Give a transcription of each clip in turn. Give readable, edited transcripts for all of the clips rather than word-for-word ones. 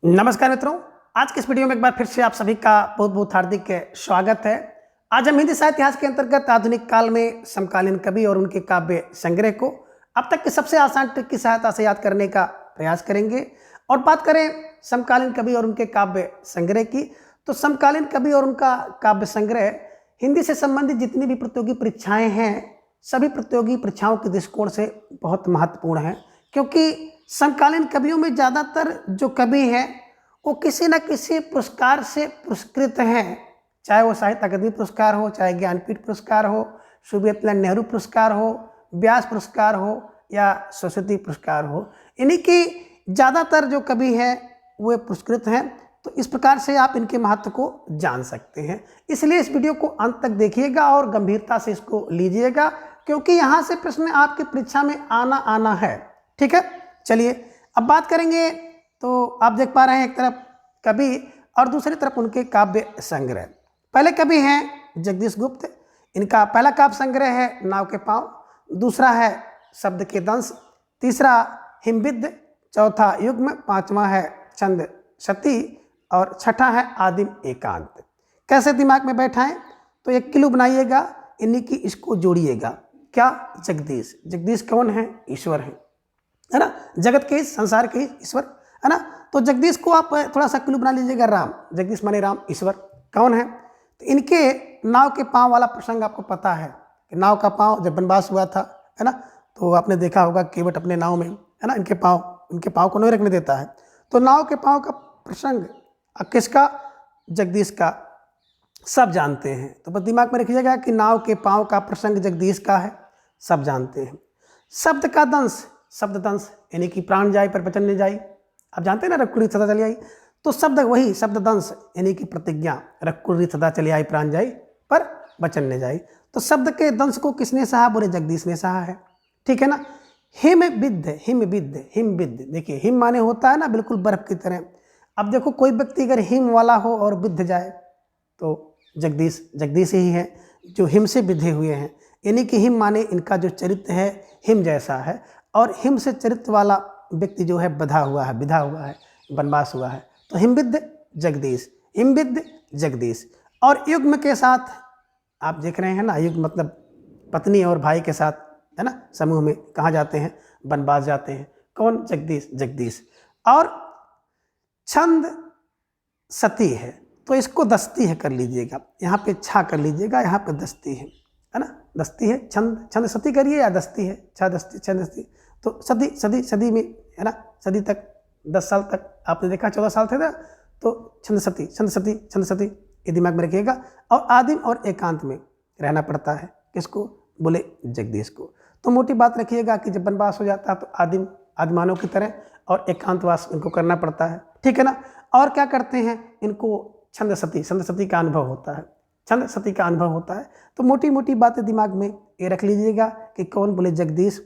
नमस्कार मित्रों, आज के इस वीडियो में एक बार फिर से आप सभी का बहुत बहुत हार्दिक स्वागत है। आज हम हिंदी साहित्य इतिहास के अंतर्गत आधुनिक काल में समकालीन कवि और उनके काव्य संग्रह को अब तक के सबसे आसान ट्रिक की सहायता से याद करने का प्रयास करेंगे। और बात करें समकालीन कवि और उनके काव्य संग्रह की, तो समकालीन कवि और उनका काव्य संग्रह हिंदी से संबंधित जितनी भी प्रतियोगी परीक्षाएँ हैं, सभी प्रतियोगी परीक्षाओं के दृष्टिकोण से बहुत महत्वपूर्ण है, क्योंकि समकालीन कवियों में ज़्यादातर जो कवि हैं वो किसी न किसी पुरस्कार से पुरस्कृत हैं, चाहे वो साहित्य अकादमी पुरस्कार हो, चाहे ज्ञानपीठ पुरस्कार हो, सुब्रतलाल नेहरू पुरस्कार हो, व्यास पुरस्कार हो या सरस्वती पुरस्कार हो। इन्हीं की ज़्यादातर जो कवि हैं वे पुरस्कृत हैं। तो इस प्रकार से आप इनके महत्व को जान सकते हैं। इसलिए इस वीडियो को अंत तक देखिएगा और गंभीरता से इसको लीजिएगा, क्योंकि यहाँ से प्रश्न आपकी परीक्षा में आना है। ठीक है, चलिए अब बात करेंगे। तो आप देख पा रहे हैं एक तरफ कवि और दूसरी तरफ उनके काव्य संग्रह। पहले कवि हैं जगदीश गुप्त। इनका पहला काव्य संग्रह है नाव के पाँव, दूसरा है शब्द के दंश, तीसरा हिमबिद्ध, चौथा युग्म, पांचवा है छंद सती और छठा है आदिम एकांत। कैसे दिमाग में बैठाएं? तो एक क्लू बनाइएगा, इन्हीं की इसको जोड़िएगा। क्या? जगदीश। जगदीश कौन है? ईश्वर है ना, जगत के संसार के ईश्वर, है ना। तो जगदीश को आप थोड़ा सा क्लू बना लीजिएगा, राम। जगदीश माने राम, ईश्वर कौन है? तो इनके नाव के पाँव वाला प्रसंग आपको पता है कि नाव का पाँव जब वनवास हुआ था, है ना, तो आपने देखा होगा केवट अपने नाव में, है ना, इनके पाँव को नहीं रखने देता है। तो नाव के पाँव का प्रसंग किसका? जगदीश का। सब जानते हैं, तो बस दिमाग में रखिएगा कि नाव के पाँव का प्रसंग जगदीश का है, सब जानते हैं। शब्द का दंश, शब्द दंश यानी कि प्राण जाए पर वचन न जाए, आप जानते हैं ना, रघुकुल रीत सदा चली आई। तो शब्द वही शब्द दंश यानी कि प्रतिज्ञा, रघुकुल रीत सदा चली आई प्राण जाए पर वचन न जाए। तो शब्द के दंश को किसने सहा? बोले जगदीश ने सहा है। ठीक है ना। हिमबिद्ध, हिमबिद्ध, हिमबिद्ध, देखिए हिम माने होता है ना बिल्कुल बर्फ की तरह। अब देखो कोई व्यक्ति अगर हिम वाला हो और बिद्ध जाए तो जगदीश ही है जो हिम से बिधे हुए हैं। यानी कि हिम माने इनका जो चरित्र है हिम जैसा है, और हिम से चरित्र वाला व्यक्ति जो है विधा हुआ है, वनवास हुआ है। तो हिमबिद्ध जगदीश, हिमबिद्ध जगदीश। और युग्म के साथ आप देख रहे हैं ना, युग्म मतलब पत्नी और भाई के साथ, है ना, समूह में कहाँ जाते हैं? वनवास जाते हैं। कौन? जगदीश। और छंद सती है, तो इसको दस्ती है कर लीजिएगा, यहाँ पे छा कर लीजिएगा, यहाँ पे दस्ती है ना, दस्ती है। छंद सती करिए या दस्ती है, छा दस्ती, छंद दस्ती। तो सदी में, है ना, सदी तक 10 साल तक आपने देखा, 14 साल थे ना, तो छंद सती, ये दिमाग में रखिएगा। और आदिम और एकांत में रहना पड़ता है, किसको? बोले जगदीश को। तो मोटी बात रखिएगा कि जब वनवास हो जाता है तो आदिमानव की तरह और एकांतवास इनको करना पड़ता है। ठीक है ना। और क्या करते हैं? इनको छंद सती का अनुभव होता है। तो मोटी मोटी बातें दिमाग में ये रख लीजिएगा कि कौन? बोले जगदीश।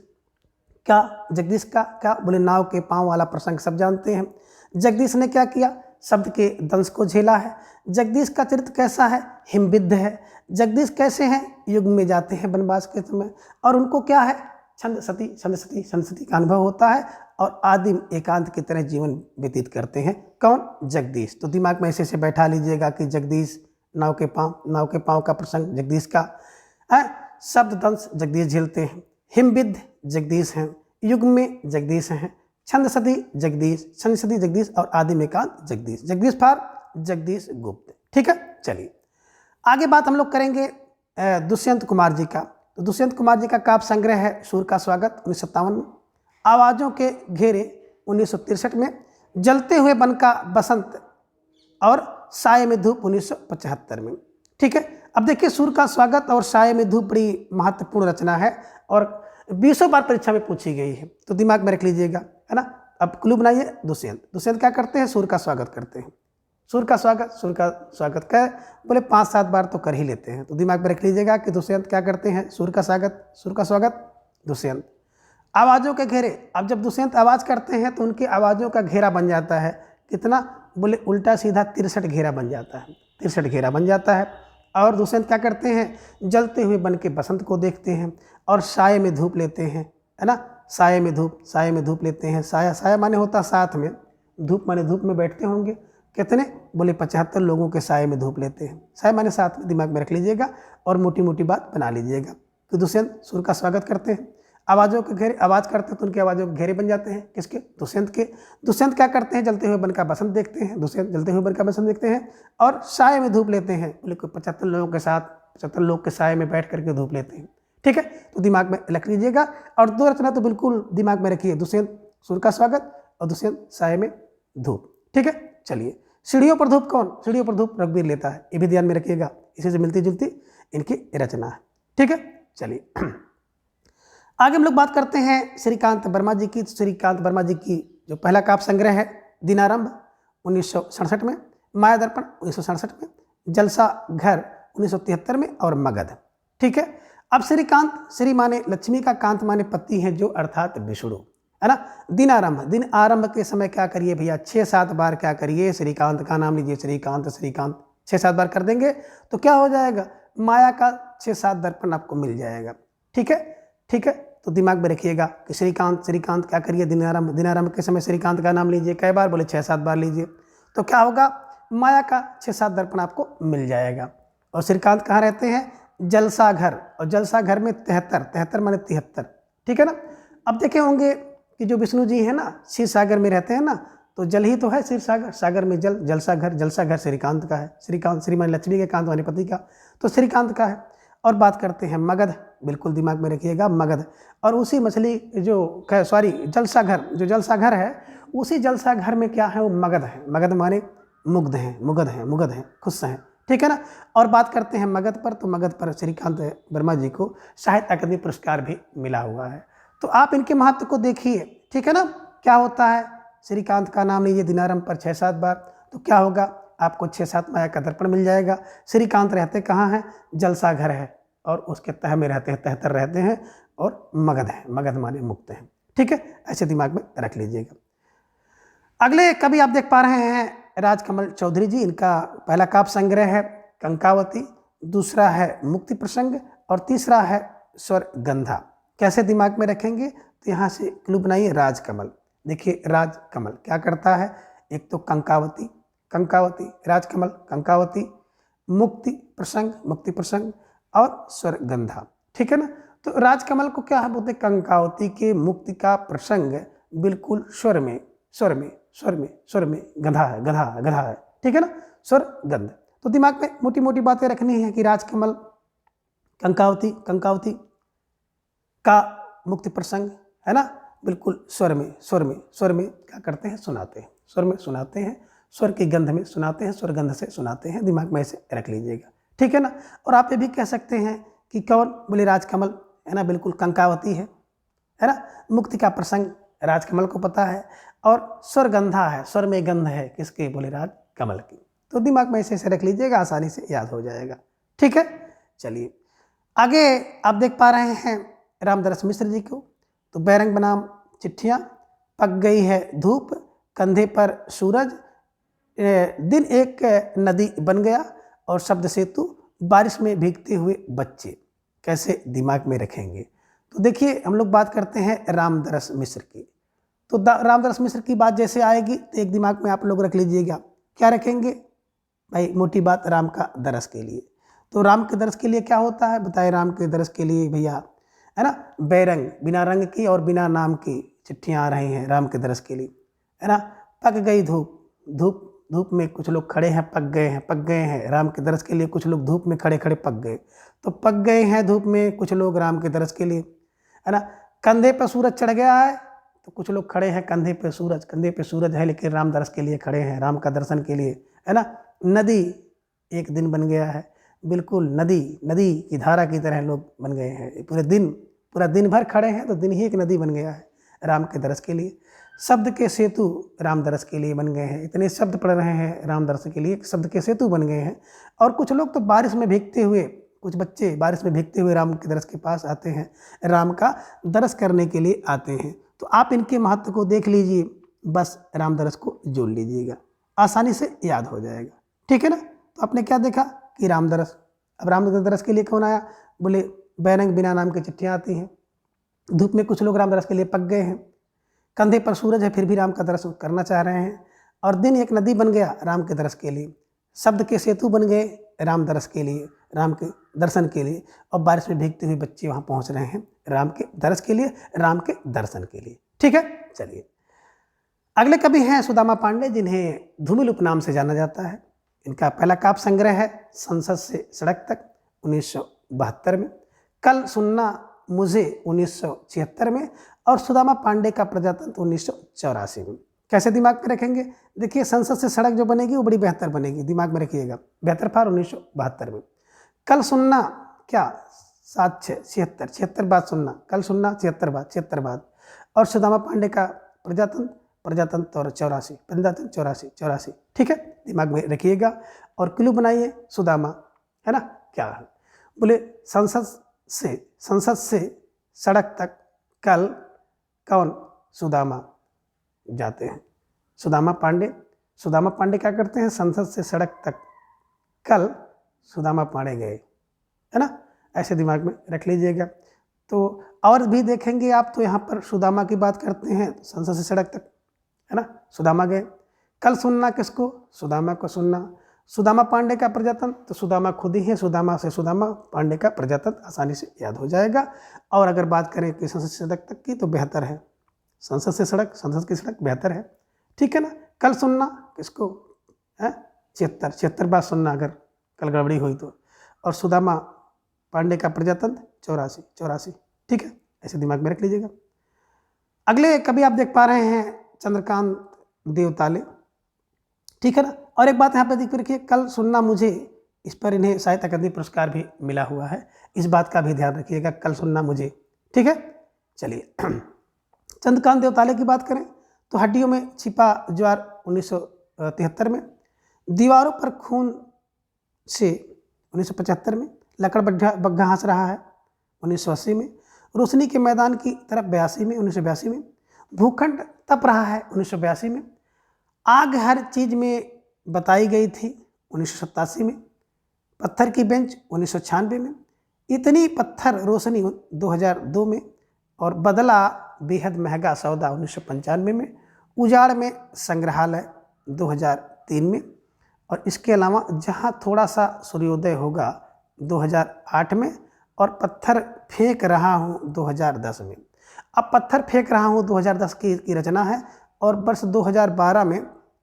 क्या? जगदीश का क्या? बोले नाव के पाँव वाला प्रसंग सब जानते हैं। जगदीश ने क्या किया? शब्द के दंश को झेला है। जगदीश का चरित्र कैसा है? हिमबिद्ध है। जगदीश कैसे हैं? युग में जाते हैं वनवास के समय, और उनको क्या है? छंद सती का अनुभव होता है, और आदिम एकांत की तरह जीवन व्यतीत करते हैं। कौन? जगदीश। तो दिमाग में ऐसे बैठा लीजिएगा कि जगदीश, नाव के पाँव का प्रसंग जगदीश का है, शब्द दंश जगदीश झेलते हैं, हिमबिद्ध जगदीश हैं, युग में जगदीश हैं, छंद सती जगदीश और आदिम एकांत जगदीश। जगदीश फार जगदीश गुप्त। ठीक है, चलिए आगे बात हम लोग करेंगे दुष्यंत कुमार जी का। तो दुष्यंत कुमार जी का काव्य संग्रह है सूर का स्वागत 1957 में, आवाज़ों के घेरे 1963 में, जलते हुए बन का बसंत और साये में धूप 1975 में। ठीक है। अब देखिए सूर का स्वागत और साये में धूप बड़ी महत्वपूर्ण रचना है और 20 बार परीक्षा में पूछी गई है, तो दिमाग में रख लीजिएगा, है ना। अब क्लू बनाइए। दुष्यंत क्या करते हैं? सूर का स्वागत करते हैं। सूर का स्वागत क्या? बोले 5-7 बार तो कर ही लेते हैं। तो दिमाग में रख लीजिएगा कि दुष्यंत क्या करते हैं? सूर का स्वागत दुष्यंत। आवाज़ों के घेरे, अब जब दुष्यंत आवाज़ करते हैं तो उनकी आवाज़ों का घेरा बन जाता है। कितना? बोले उल्टा सीधा 63 घेरा बन जाता है, 63 घेरा बन जाता है। और दुष्यंत क्या करते हैं? जलते हुए बन के बसंत को देखते हैं और साये में धूप लेते हैं, है ना। साये में धूप लेते हैं। साया माने होता साथ में, धूप माने धूप में बैठते होंगे। कितने? बोले 75 लोगों के साय में धूप लेते हैं। साय माने साथ में दिमाग में रख लीजिएगा और मोटी मोटी बात बना लीजिएगा। तो दुष्यंत सूर्य का स्वागत करते हैं, आवाज़ों के घेरे, आवाज़ करते हैं तो उनकी आवाज़ों के घेरे बन जाते हैं। किसके? दुष्यंत के। दुष्यंत क्या करते हैं? जलते हुए वन का बसंत देखते हैं। दुष्यंत जलते हुए वन का बसंत देखते हैं और साय में धूप लेते हैं। बोले कोई 75 लोगों के साथ 75 लोग के साय में बैठ करके धूप लेते हैं। ठीक है, तो दिमाग में रख लीजिएगा और दो रचना तो बिल्कुल दिमाग में रखिए, दुष्यंत सूर्य का स्वागत और दुष्यंत साय में धूप। ठीक है, चलिए। सीढ़ियों पर धूप कौन? सीढ़ियों पर धूप रघुवीर लेता है, ये भी ध्यान में रखिएगा। इसी से मिलती जुलती इनकी रचना है। ठीक है, चलिए आगे हम लोग बात करते हैं श्रीकांत वर्मा जी की। श्रीकांत वर्मा जी की जो पहला काव्य संग्रह है दिनारंभ 1967 में, माया दर्पण 1967 में, जलसा घर 1973 में और मगध। ठीक है, अब श्रीकांत, श्री माने लक्ष्मी का, कांत माने पति है जो, अर्थात विष्णु, है ना। दिन आरंभ के समय क्या करिए भैया? 6-7 बार क्या करिए? श्रीकांत का नाम लीजिए, श्रीकांत श्रीकांत 6-7 बार कर देंगे तो क्या हो जाएगा? माया का 6-7 दर्पण आपको मिल जाएगा। ठीक है, ठीक है, तो दिमाग में रखिएगा कि श्रीकांत श्रीकांत क्या करिए? दिनारंभ के समय श्रीकांत का नाम लीजिए। कई बार? बोले 6-7 बार लीजिए। तो क्या होगा? माया का 6-7 दर्पण आपको मिल जाएगा। और श्रीकांत कहाँ रहते हैं? जलसा घर, और जलसा घर में 73 माने 73। ठीक है ना। अब देखे होंगे कि जो विष्णु जी है ना, क्षीर सागर में रहते हैं ना, तो जल ही तो है क्षीर सागर, सागर में जल, जलसा घर श्रीकांत का है। श्रीकांत, श्री माने लक्ष्मी के, कांत माने पति का, तो श्रीकांत का है। और बात करते हैं मगध, बिल्कुल दिमाग में रखिएगा मगध। और उसी मछली जो जलसा घर, जो जलसा घर है, उसी जलसा घर में क्या है? वो मगध है। मगध माने मुग्ध हैं, मुगध हैं, खुश हैं। ठीक है ना। और बात करते हैं मगध पर, तो मगध पर श्रीकांत वर्मा जी को साहित्य अकादमी पुरस्कार भी मिला हुआ है। तो आप इनके महत्व को देखिए। ठीक है ना। क्या होता है? श्रीकांत का नाम लीजिए दिनारंभ पर 6-7 बार, तो क्या होगा? आपको 6-7 माया का दर्पण मिल जाएगा। श्रीकांत रहते कहाँ हैं? जलसा घर है, और उसके तह में रहते हैं, 73 रहते हैं, और मगध है, मगध माने मुक्त हैं। ठीक है, ऐसे दिमाग में रख लीजिएगा। अगले कवि आप देख पा रहे हैं राजकमल चौधरी जी। इनका पहला काव्य संग्रह है कंकावती, दूसरा है मुक्ति प्रसंग और तीसरा है स्वर गंधा। कैसे दिमाग में रखेंगे? तो यहाँ से क्लू बनाइए, राजकमल। देखिए राजकमल क्या करता है? एक तो कंकावती, राजकमल, कंकावती, मुक्ति प्रसंग और स्वर गंधा। ठीक है ना। तो राजकमल को क्या है बोलते? कंकावती के मुक्ति का प्रसंग बिल्कुल स्वर में गंधा है। ठीक है ना, स्वर गंध। तो दिमाग में मोटी मोटी बातें रखनी है कि राजकमल, कंकावती का मुक्ति प्रसंग है ना, बिल्कुल स्वर में क्या करते हैं? सुनाते हैं, स्वर में सुनाते हैं, स्वर की गंध में सुनाते हैं, स्वर गंध से सुनाते हैं। दिमाग में ऐसे रख लीजिएगा। ठीक है ना। और आप ये भी कह सकते हैं कि कौन? बोले राजकमल है ना, बिल्कुल कंकावती है ना। मुक्ति का प्रसंग राजकमल को पता है, और स्वर गंधा है, स्वर में गंध है, किसके? बोले राजकमल की। तो दिमाग में ऐसे रख लीजिएगा, आसानी से याद हो जाएगा। ठीक है, चलिए आगे आप देख पा रहे हैं रामदरस मिश्र जी को। तो बैरंग बनाम चिट्ठियाँ, पक गई है धूप, कंधे पर सूरज, दिन एक नदी बन गया, और शब्द सेतु, बारिश में भीगते हुए बच्चे। कैसे दिमाग में रखेंगे? तो देखिए हम लोग बात करते हैं रामदरस मिश्र की। तो रामदरस मिश्र की बात जैसे आएगी तो एक दिमाग में आप लोग रख लीजिएगा, क्या रखेंगे भाई? मोटी बात, राम का दरस के लिए। तो राम के दरस के लिए क्या होता है बताए? राम के दरस के लिए भैया है ना, बैरंग, बिना रंग की और बिना नाम की चिट्ठियाँ आ रही हैं राम के दरस के लिए, है ना। पक गई धूप में कुछ लोग खड़े हैं, पक गए हैं राम के दरस के लिए। कुछ लोग धूप में खड़े पक गए, तो पक गए हैं धूप में कुछ लोग राम के दरस के लिए, है ना। कंधे पर सूरज चढ़ गया है, तो कुछ लोग खड़े हैं कंधे पे सूरज है, लेकिन राम दरस के लिए खड़े हैं, राम का दर्शन के लिए, है ना। नदी, एक दिन बन गया है, बिल्कुल नदी की धारा की तरह लोग बन गए हैं। पूरा दिन भर खड़े हैं, तो दिन ही एक नदी बन गया है राम के दरस के लिए। शब्द के सेतु राम दरस के लिए बन गए हैं, इतने शब्द पढ़ रहे हैं राम दरस के लिए, शब्द के सेतु बन गए हैं। और कुछ लोग तो बारिश में भीगते हुए, कुछ बच्चे बारिश में भीगते हुए राम के दरस के पास आते हैं, राम का दरस करने के लिए आते हैं। तो आप इनके महत्व को देख लीजिए, बस राम दरस को जोड़ लीजिएगा, आसानी से याद हो जाएगा। ठीक है ना। तो आपने क्या देखा कि राम दरस। अब राम दरस के लिए कौन आया? बोले बैरंग, बिना नाम की चिट्ठियाँ आती हैं, धूप में कुछ लोग राम दरस के लिए पक गए हैं, कंधे पर सूरज है फिर भी राम का दरस करना चाह रहे हैं, और दिन एक नदी बन गया राम के दरस के लिए, शब्द के सेतु बन गए राम दरस के लिए, राम के दर्शन के लिए, और बारिश में भीगते हुए बच्चे वहाँ पहुँच रहे हैं राम के दरस के लिए, राम के दर्शन के लिए। ठीक है, चलिए अगले कवि हैं सुदामा पांडे, जिन्हें धूमिल उपनाम से जाना जाता है। इनका पहला काव्य संग्रह है संसद से सड़क तक 1972 में, कल सुनना मुझे 1976 में, और सुदामा पांडे का प्रजातंत्र 1984 में। कैसे दिमाग में रखेंगे? देखिए संसद से सड़क जो बनेगी वो बड़ी बेहतर बनेगी, दिमाग में रखिएगा। बेहतर फार 1972 में। कल सुनना क्या 76 बाद सुनना, कल सुनना 76 बाद, और सुदामा पांडे का प्रजातंत्र और 84। ठीक है, दिमाग में रखिएगा और क्लू बनाइए सुदामा, है ना क्या है? बोले संसद से सड़क तक कल कौन? सुदामा जाते हैं। सुदामा पांडे क्या करते हैं? संसद से सड़क तक कल सुदामा पांडे गए, है ना, ऐसे दिमाग में रख लीजिएगा। तो और भी देखेंगे आप तो यहाँ पर सुदामा की बात करते हैं, संसद से सड़क तक, है ना, सुदामा गए। कल सुनना किसको? सुदामा को सुनना। सुदामा पांडे का प्रजातंत्र, तो सुदामा खुद ही है, सुदामा से सुदामा पांडे का प्रजातंत्र आसानी से याद हो जाएगा। और अगर बात करें कि संसद से सड़क तक की तो बेहतर है, संसद की सड़क बेहतर है। ठीक है ना, कल सुनना किसको है? 76 बार सुनना अगर कल गड़बड़ी हुई तो, और सुदामा पांडे का प्रजातंत्र 84। ठीक है, ऐसे दिमाग में रख लीजिएगा। अगले कभी आप देख पा रहे हैं चंद्रकांत देवताले। ठीक है ना, और एक बात यहाँ पर देख रखिए, कल सुनना मुझे, इस पर इन्हें साहित्य अकादमी पुरस्कार भी मिला हुआ है, इस बात का भी ध्यान रखिएगा, कल सुनना मुझे। ठीक है, चलिए चंद्रकांत देवताले की बात करें तो हड्डियों में छिपा ज्वार 1973 में, दीवारों पर खून से 1975 में, लकड़ बग्घा हंस रहा है 1980 में, रोशनी के मैदान की तरफ 1982 में, भूखंड तप रहा है 1982 में, आग हर चीज़ में बताई गई थी 1987 में, पत्थर की बेंच 1996 में, इतनी पत्थर रोशनी 2002 में, और बदला बेहद महंगा सौदा 1995 में, उजाड़ में संग्रहालय 2003 में, और इसके अलावा जहाँ थोड़ा सा सूर्योदय होगा 2008 में, और पत्थर फेंक रहा हूँ 2010 में। अब पत्थर फेंक रहा हूँ 2010 की रचना है, और वर्ष 2012 में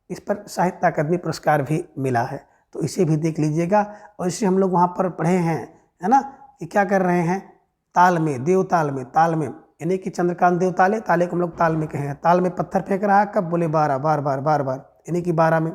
इस पर साहित्य अकादमी पुरस्कार भी मिला है, तो इसे भी देख लीजिएगा। और इसे हम लोग वहाँ पर पढ़े हैं, है ना, कि क्या कर रहे हैं, ताल में, यानी कि चंद्रकांत देवताले, ताले को हम लोग ताल में कहें, ताल में पत्थर फेंक रहा है, कब? बोले बार बार, यानी कि 12 में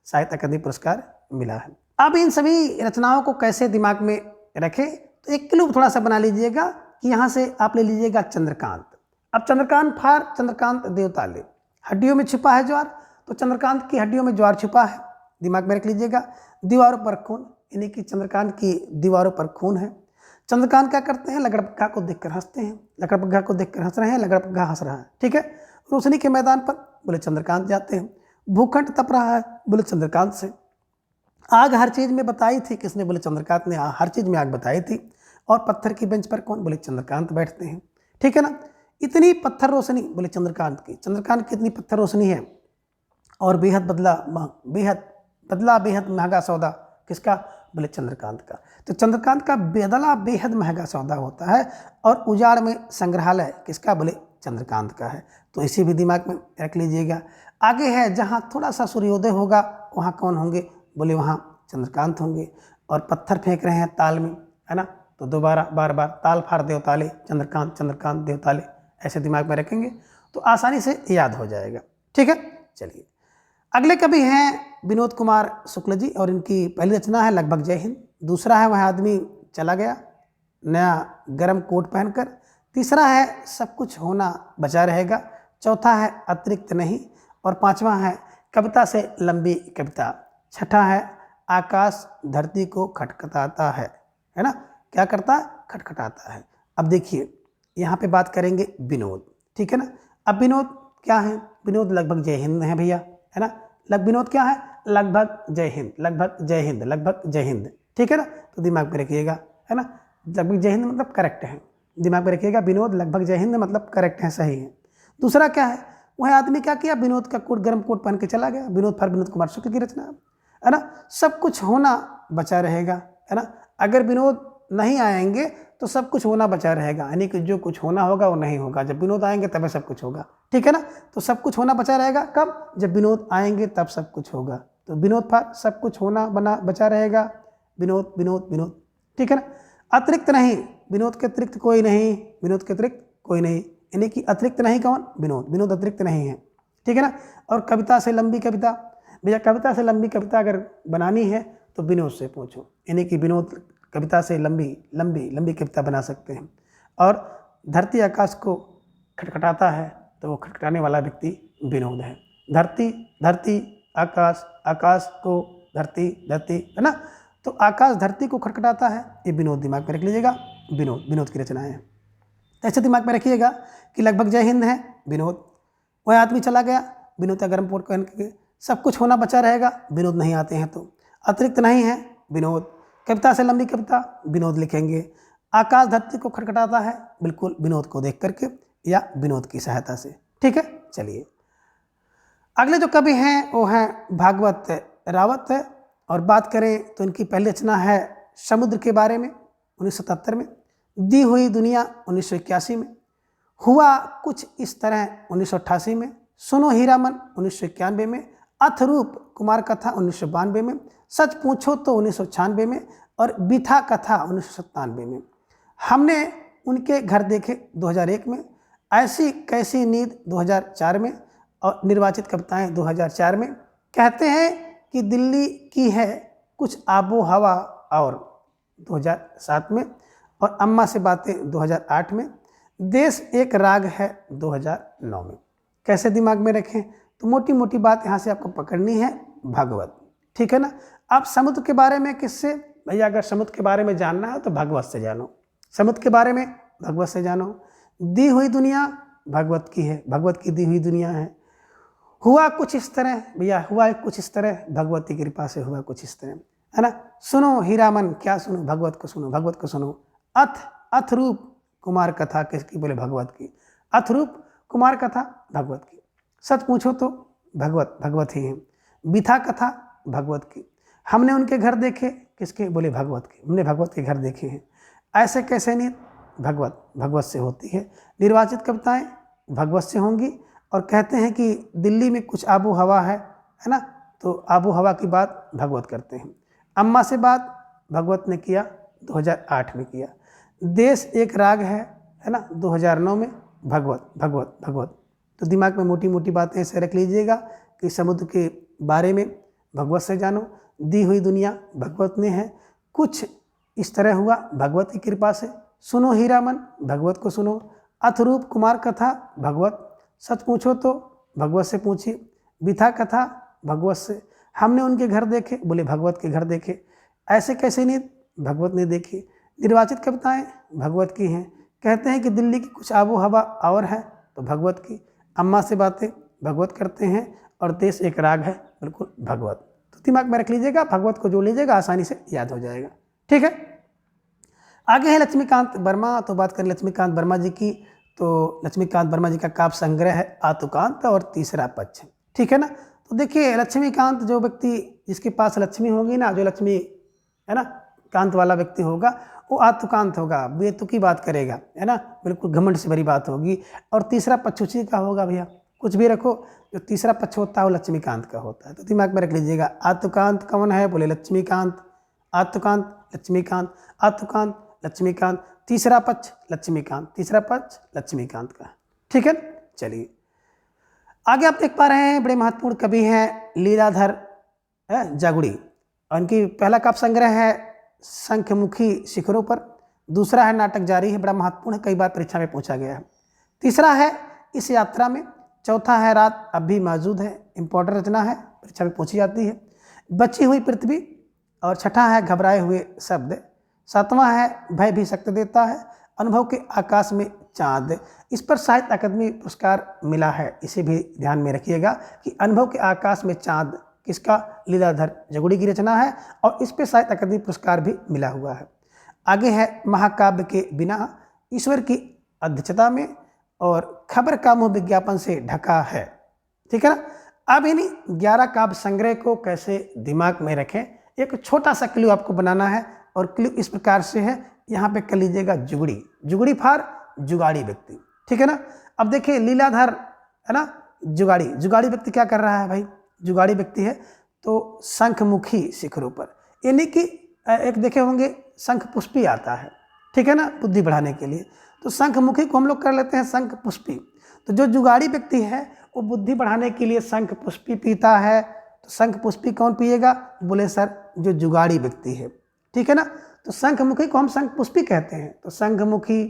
साहित्य अकादमी पुरस्कार मिला है। अब इन सभी रचनाओं को कैसे दिमाग में रखें, तो एक क्लू थोड़ा सा बना लीजिएगा कि यहाँ से आप ले लीजिएगा चंद्रकांत। अब चंद्रकांत देवताले, हड्डियों में छिपा है ज्वार, तो चंद्रकांत की हड्डियों में ज्वार छिपा है, दिमाग में रख लीजिएगा। दीवारों पर खून, यानी कि चंद्रकांत की दीवारों पर खून है। चंद्रकांत क्या करते हैं? लकड़बग्घा को देखकर हंसते हैं, लकड़बग्घा को देखकर हंस रहे हैं, लकड़बग्घा हंस रहा है। ठीक है, रोशनी के मैदान पर, बोले चंद्रकांत जाते हैं। भूखंड तप रहा है, बोले चंद्रकांत से। आग हर चीज़ में बताई थी, किसने? बोले चंद्रकांत ने हर चीज़ में आग बताई थी। और पत्थर की बेंच पर कौन? बोले चंद्रकांत बैठते हैं। ठीक है ना, इतनी पत्थर रोशनी, बोले चंद्रकांत की इतनी पत्थर रोशनी है, और बेहद महंगा सौदा किसका? बोले चंद्रकांत का। तो चंद्रकांत का बेहद महंगा सौदा होता है, और उजाड़ में संग्रहालय किसका? बोले चंद्रकांत का है, तो इसे भी दिमाग में रख लीजिएगा। आगे है जहाँ थोड़ा सा सूर्योदय होगा वहाँ कौन होंगे? बोले वहाँ चंद्रकांत होंगे। और पत्थर फेंक रहे हैं ताल में, है ना, तो दोबारा बार ताल फार देवताले, चंद्रकांत देवताले, ऐसे दिमाग में रखेंगे तो आसानी से याद हो जाएगा। ठीक है, चलिए अगले कवि हैं विनोद कुमार शुक्ल जी, और इनकी पहली रचना है लगभग जय हिंद। दूसरा है वह आदमी चला गया नया गर्म कोट पहनकर। तीसरा है सब कुछ होना बचा रहेगा। चौथा है अतिरिक्त नहीं, और पांचवा है कविता से लंबी कविता। छठा है आकाश धरती को खटखटाता है ना, क्या करता है? खटखटाता है। अब देखिए यहाँ पे बात करेंगे विनोद, ठीक है ना। अब विनोद क्या है? विनोद लगभग जय हिंद है भैया, है ना। विनोद क्या है? लगभग जय हिंद, लगभग जय हिंद, लगभग जय हिंद, ठीक है ना। तो दिमाग में रखिएगा, है ना, लगभग जय हिंद मतलब करेक्ट है, दिमाग में रखिएगा। विनोद लगभग जय हिंद मतलब करेक्ट है, सही है। दूसरा क्या है? वह आदमी क्या किया, विनोद का कोट, गर्म कोट पहन के चला गया। विनोद फॉर विनोद कुमार शुक्ल की रचना है ना। सब कुछ होना बचा रहेगा, है ना। अगर विनोद नहीं आएंगे तो सब कुछ होना बचा रहेगा, यानी कि जो कुछ होना होगा वो नहीं होगा, जब विनोद आएंगे तब सब कुछ होगा, ठीक है ना। तो सब कुछ होना बचा रहेगा कब, जब विनोद आएंगे तब सब कुछ होगा। तो विनोद फॉर सब कुछ होना बना बचा रहेगा, विनोद विनोद विनोद, ठीक है ना। अतिरिक्त नहीं, विनोद के अतिरिक्त कोई नहीं, विनोद के अतिरिक्त कोई नहीं, यानी कि अतिरिक्त नहीं कौन, विनोद, विनोद अतिरिक्त नहीं है, ठीक है ना। और कविता से लंबी कविता, भैया कविता से लंबी कविता अगर बनानी है तो विनोद से पूछो, यानी कि विनोद कविता से लंबी लंबी लंबी कविता बना सकते हैं। और धरती आकाश को खटखटाता है तो वो खटखटाने वाला व्यक्ति विनोद है। धरती धरती आकाश, आकाश को धरती, धरती, है ना। तो आकाश धरती को खटखटाता है, ये विनोद दिमाग में रख लीजिएगा, विनोद, विनोद की रचना है। ऐसे दिमाग में रखिएगा कि लगभग जय हिंद है, विनोद। वह आदमी चला गया, विनोद का गर्म कोट पहन के, सब कुछ होना बचा रहेगा, विनोद नहीं आते हैं तो। अतिरिक्त नहीं है, विनोद। कविता से लंबी कविता, विनोद लिखेंगे। आकाश धरती को खटखटाता है, बिल्कुल विनोद को देख करके या विनोद की सहायता से, ठीक है। चलिए अगले जो कवि हैं वो हैं भागवत रावत है। और बात करें तो इनकी पहली रचना है समुद्र के बारे में 1977 में, दी हुई दुनिया 1981 में, हुआ कुछ इस तरह 1988 में, सुनो हीरामन 1991 में, अथरूप कुमार कथा 1992 में, सच पूछो तो 1996 में, और बिथा कथा 1997 में। हमने उनके घर देखे 2001 में, ऐसी कैसी नींद 2004 में, और निर्वाचित कविताएं 2004 में। कहते हैं कि दिल्ली की है कुछ आबो हवा और 2007 में, और अम्मा से बातें 2008 में, देश एक राग है 2009 में। कैसे दिमाग में रखें, तो मोटी मोटी बात यहाँ से आपको पकड़नी है, भागवत, ठीक है ना। आप समुद्र के बारे में किससे, भैया अगर समुद्र के बारे में जानना है तो भागवत से जानो, समुद्र के बारे में भागवत से जानो। दी हुई दुनिया भागवत की है, भगवत की दी हुई दुनिया है। हुआ कुछ इस तरह, भैया हुआ कुछ इस तरह, भगवत की कृपा से हुआ कुछ इस तरह, है ना। सुनो हीरामन, क्या सुनो, भगवत को सुनो, भगवत को सुनो। अथरूप कुमार कथा, किसकी, बोले भगवत की। अथरूप कुमार कथा भगवत की। सच पूछो तो भगवत, भगवत ही है। बिथा कथा भगवत की। हमने उनके घर देखे, किसके, बोले भगवत के, हमने भगवत के घर देखे हैं। ऐसे कैसे नींद, भगवत, भगवत से होती है। निर्वाचित कविताएं भगवत से होंगी। और कहते हैं कि दिल्ली में कुछ आबो हवा है ना, तो आबो हवा की बात भगवत करते हैं। अम्मा से बात भगवत ने किया, 2008 में किया। देश एक राग है ना, 2009 में, भगवत, भगवत, भगवत। तो दिमाग में मोटी मोटी बातें ऐसे रख लीजिएगा कि समुद्र के बारे में भगवत से जानो, दी हुई दुनिया भगवत ने है, कुछ इस तरह हुआ भगवत की कृपा से, सुनो हीरामन, भगवत को सुनो। अथरूप कुमार कथा भगवत, सच पूछो तो भगवत से पूछिए। बिथा कथा भगवत से। हमने उनके घर देखे, बोले भगवत के घर देखे। ऐसे कैसे नींद, भगवत ने देखी। निर्वाचित कविताएं भगवत की हैं। कहते हैं कि दिल्ली की कुछ आबो हवा और है, तो भगवत की। अम्मा से बातें भगवत करते हैं, और देश एक राग है, बिल्कुल भगवत। तो दिमाग में रख लीजिएगा, भगवत को जोड़ लीजिएगा, आसानी से याद हो जाएगा, ठीक है। आगे है लक्ष्मीकांत वर्मा। तो बात करें लक्ष्मीकांत वर्मा जी की, तो लक्ष्मीकांत वर्मा जी का काव्य संग्रह है आतुकांत और तीसरा पक्ष, ठीक है ना। तो देखिए लक्ष्मीकांत, जो व्यक्ति जिसके पास लक्ष्मी होगी ना, जो लक्ष्मी है ना कांत वाला व्यक्ति होगा, वो आतुकांत होगा, बेतुकी बात करेगा, है ना, बिल्कुल घमंड से भरी बात होगी। और तीसरा पक्ष उसी का होगा, भैया कुछ भी रखो, जो तीसरा पक्ष होता है वो लक्ष्मीकांत का होता है। तो दिमाग में रख लीजिएगा, आतुकांत कौन है, बोले लक्ष्मीकांत। आतुकांत लक्ष्मीकांत, आतुकांत लक्ष्मीकांत, तीसरा पक्ष लक्ष्मीकांत, तीसरा पक्ष लक्ष्मीकांत का, ठीक है। चलिए आगे आप देख पा रहे हैं, बड़े महत्वपूर्ण कवि हैं लीलाधर जागुड़ी। उनकी पहला काव्य संग्रह है शंखमुखी शिखरों पर। दूसरा है नाटक जारी है, बड़ा महत्वपूर्ण है, कई बार परीक्षा में पूछा गया है। तीसरा है इस यात्रा में। चौथा है रात अब भी मौजूद है, इंपॉर्टेंट रचना है, परीक्षा में पूछी जाती है। बची हुई पृथ्वी। और छठा है घबराए हुए शब्द। सातवां है भय भी शक्ति देता है, अनुभव के आकाश में चांद। इस पर साहित्य अकादमी पुरस्कार मिला है, इसे भी ध्यान में रखिएगा कि अनुभव के आकाश में चांद किसका, लीलाधर जागुड़ी की रचना है, और इस पर साहित्य अकादमी पुरस्कार भी मिला हुआ है। आगे है महाकाव्य के बिना, ईश्वर की अध्यक्षता में। और खबर का मुंह विज्ञापन से ढका है। ठीक है ना। अब इन्हीं 11 काव्य संग्रह को कैसे दिमाग में रखें, एक छोटा सा क्लू आपको बनाना है। और क्लू इस प्रकार से है, यहाँ पे कर लीजिएगा जुगड़ी, जुगड़ी फार जुगाड़ी व्यक्ति। ठीक है ना। अब देखिए लीलाधर है ना, जुगाड़ी, जुगाड़ी व्यक्ति क्या कर रहा है भाई, जुगाड़ी व्यक्ति है तो शंखमुखी शिखरों पर, यानी कि एक देखे होंगे शंख पुष्पी आता है। ठीक है ना, बुद्धि बढ़ाने के लिए, तो शंखमुखी को हम लोग कर लेते हैं शंख पुष्पी। तो जो जुगाड़ी व्यक्ति है वो बुद्धि बढ़ाने के लिए शंख पुष्पी पीता है। तो शंख पुष्पी कौन पिएगा, बोले सर जो जुगाड़ी व्यक्ति है। ठीक है ना। तो शंखमुखी को हम शंख पुष्पी कहते हैं। तो शंखमुखी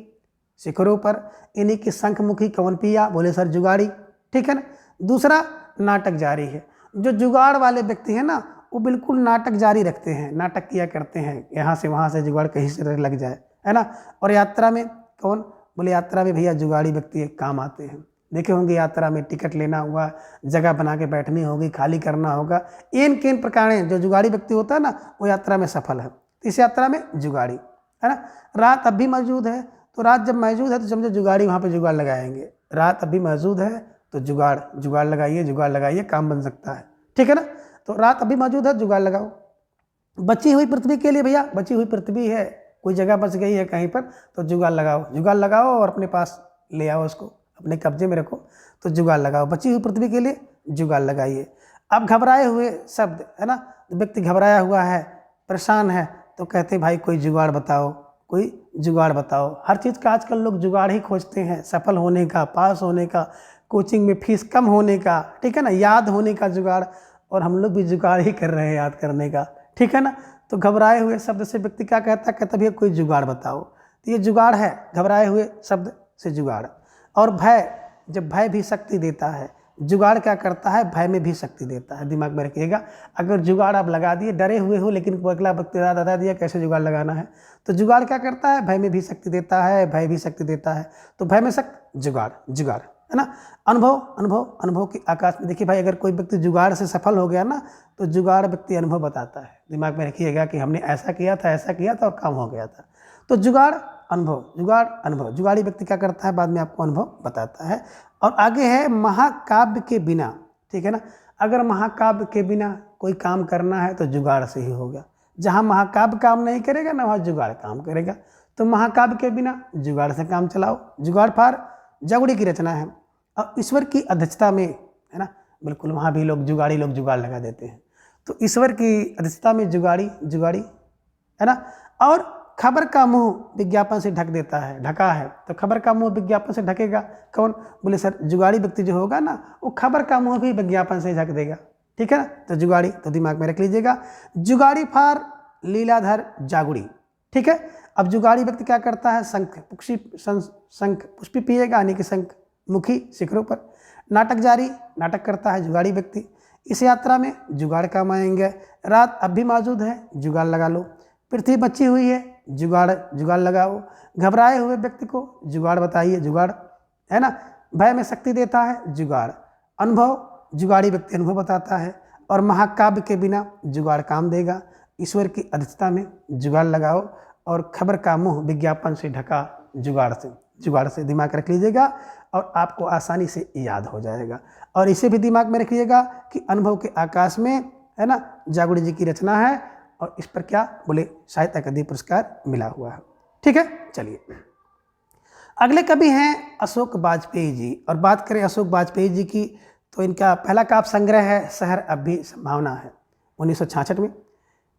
शिखरों पर, इन्हीं की शंखमुखी कौन पिया, बोले सर जुगाड़ी। ठीक है ना। दूसरा नाटक जारी है, जो जुगाड़ वाले व्यक्ति हैं ना वो बिल्कुल नाटक जारी रखते हैं, नाटक किया करते हैं, यहाँ से वहाँ से जुगाड़ कहीं से लग जाए, है ना। और यात्रा में कौन, बोले यात्रा में भैया जुगाड़ी व्यक्ति काम आते हैं। देखे होंगे यात्रा में टिकट लेना हुआ, जगह बना के बैठनी होगी, खाली करना होगा, इन किन प्रकार जो जुगाड़ी व्यक्ति होता है ना वो यात्रा में सफल है। इस यात्रा में जुगाड़ी है ना। रात अब भी मौजूद है, तो रात जब मौजूद है तो समझो जुगाड़ी वहाँ पे जुगाड़ लगाएंगे। रात अभी मौजूद है तो जुगाड़, जुगाड़ लगाइए, जुगाड़ लगाइए, काम बन सकता है। ठीक है ना। तो रात अभी मौजूद है, जुगाड़ लगाओ। बची हुई पृथ्वी के लिए भैया, बची हुई पृथ्वी है, कोई जगह बच गई है कहीं पर, तो जुगाड़ लगाओ, जुगाड़ लगाओ और अपने पास ले आओ, उसको अपने कब्जे में रखो, तो जुगाड़ लगाओ। बची हुई पृथ्वी के लिए जुगाड़ लगाइए। अब घबराए हुए शब्द है ना, व्यक्ति घबराया हुआ है, परेशान है, तो कहते भाई कोई जुगाड़ बताओ, कोई जुगाड़ बताओ। हर चीज़ का आजकल लोग जुगाड़ ही खोजते हैं, सफल होने का, पास होने का, कोचिंग में फीस कम होने का, ठीक है ना, याद होने का जुगाड़। और हम लोग भी जुगाड़ ही कर रहे हैं याद करने का। ठीक है ना। तो घबराए हुए शब्द से व्यक्ति क्या कहता, कहता भैया कोई जुगाड़ बताओ। तो ये जुगाड़ है, घबराए हुए शब्द से जुगाड़। और भय, जब भय भी शक्ति देता है, जुगाड़ क्या करता है, भय में भी शक्ति देता है। दिमाग में रखिएगा, अगर जुगाड़ आप लगा दिए, डरे हुए हो लेकिन कोई अगला व्यक्ति बता दिया कैसे जुगाड़ लगाना है, तो जुगाड़ क्या करता है, भय में भी शक्ति देता है, भय भी शक्ति देता है। तो भय में शक्ति, जुगाड़, जुगाड़ है ना। अनुभव, अनुभव, अनुभव के आकाश में देखिए भाई, अगर कोई व्यक्ति जुगाड़ से सफल हो गया ना तो जुगाड़ व्यक्ति अनुभव बताता है। दिमाग में रखिएगा कि हमने ऐसा किया था, ऐसा किया था और काम हो गया था। तो जुगाड़, अनुभव, जुगाड़, अनुभव, जुगाड़ी व्यक्ति क्या करता है, बाद में आपको अनुभव बताता है। और आगे है महाकाव्य के बिना। ठीक है ना। अगर महाकाव्य के बिना कोई काम करना है तो जुगाड़ से ही होगा। जहाँ महाकाव्य काम नहीं करेगा ना वहाँ जुगाड़ काम करेगा। तो महाकाव्य के बिना जुगाड़ से काम चलाओ। जुगाड़ फार जागुड़ी की रचना है और ईश्वर की अध्यक्षता में, है ना, बिल्कुल वहाँ भी लोग जुगाड़ लगा देते हैं। तो ईश्वर की अध्यक्षता में जुगाड़ी, जुगाड़ी है ना। और खबर का मुंह विज्ञापन से ढक देता है, ढका है। तो खबर का मुंह विज्ञापन से ढकेगा कौन, बोले सर जुगाड़ी व्यक्ति जो होगा ना वो खबर का मुंह भी विज्ञापन से ढक देगा। ठीक है ना। तो जुगाड़ी, तो दिमाग में रख लीजिएगा, जुगाड़ी फार लीलाधर जागुड़ी। ठीक है। अब जुगाड़ी व्यक्ति क्या करता है, शंख पुष्पी पिएगा, यानी कि शंख मुखी शिखरों पर। नाटक जारी, नाटक करता है जुगाड़ी व्यक्ति। इस यात्रा में जुगाड़ काम आएंगे। रात अब भी मौजूद है, जुगाड़ लगा लो। पृथ्वी बची हुई है, जुगाड़, जुगाड़ लगाओ। घबराए हुए व्यक्ति को जुगाड़ बताइए, जुगाड़ है ना। भय में शक्ति देता है, जुगाड़। अनुभव, जुगाड़ी व्यक्ति अनुभव बताता है। और महाकाव्य के बिना जुगाड़ काम देगा। ईश्वर की अध्यक्षता में जुगाड़ लगाओ। और खबर का मुंह विज्ञापन से ढका, जुगाड़ से, जुगाड़ से। दिमाग रख लीजिएगा और आपको आसानी से याद हो जाएगा। और इसे भी दिमाग में रखिएगा कि अनुभव के आकाश में, है ना, जागुड़ी जी की रचना है और इस पर क्या बोले साहित्य अकादमी पुरस्कार मिला हुआ है। ठीक है। चलिए अगले कवि हैं अशोक वाजपेयी जी। और बात करें अशोक वाजपेयी जी की तो इनका पहला काव्य संग्रह है शहर अब भी संभावना है, 1966 में।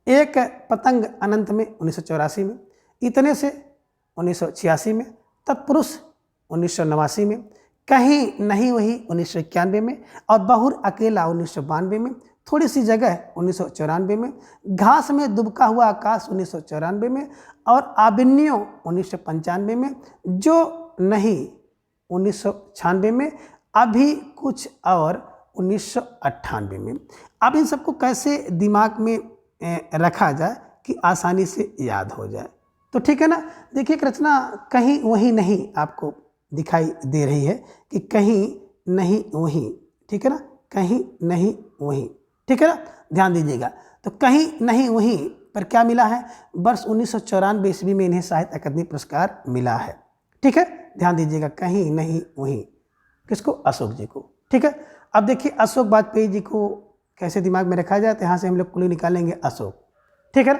एक पतंग अनंत में 1984 में। इतने से 1986 में। तत्पुरुष 1989 में। कहीं नहीं वही 1991 में। और बहुर अकेला 1992 में। थोड़ी सी जगह 1994 में। घास में दुबका हुआ आकाश 1994 में। और आबिन्यो 1995 में। जो नहीं 1996 में। अभी कुछ और 1998 में। अब इन सबको कैसे दिमाग में रखा जाए कि आसानी से याद हो जाए। तो ठीक है ना। देखिए एक रचना कहीं वहीं नहीं आपको दिखाई दे रही है कि कहीं नहीं वहीं। ठीक है ना, कहीं नहीं वहीं। ठीक है ना, ध्यान दीजिएगा। तो कहीं नहीं वहीं पर क्या मिला है, वर्ष 1994 ईस्वी में इन्हें साहित्य अकादमी पुरस्कार मिला है। ठीक है, ध्यान दीजिएगा, कहीं नहीं वहीं। किसको? अशोक जी को। ठीक है, अब देखिए अशोक वाजपेयी जी को कैसे दिमाग में रखा जाए, तो यहाँ से हम लोग कुली निकालेंगे अशोक। ठीक है ना,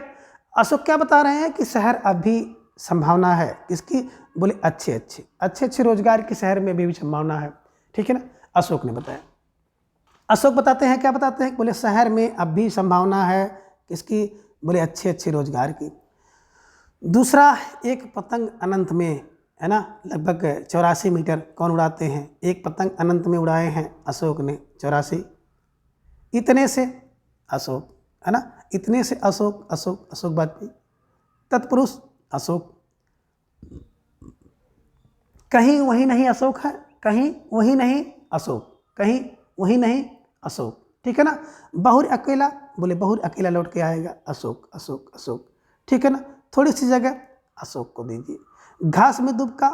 अशोक क्या बता रहे हैं कि शहर अभी संभावना है किसकी? बोले अच्छे रोजगार की शहर में भी संभावना है। ठीक है ना, अशोक ने बताया। अशोक बताते हैं, क्या बताते हैं? बोले शहर में अब भी संभावना है किसकी? बोले अच्छे रोजगार की। दूसरा, एक पतंग अनंत में, है ना, लगभग 84 मीटर कौन उड़ाते हैं? एक पतंग अनंत में उड़ाए हैं अशोक ने 84। इतने से अशोक, है ना, इतने से अशोक वाजपेयी, तत्पुरुष अशोक। कहीं वही नहीं अशोक है, कहीं वही नहीं अशोक, कहीं वही नहीं अशोक। ठीक है ना, बहुर अकेला, बोले बहुर अकेला लौट के आएगा, अशोक। ठीक है ना, थोड़ी सी जगह अशोक को दीजिए। घास में दुबका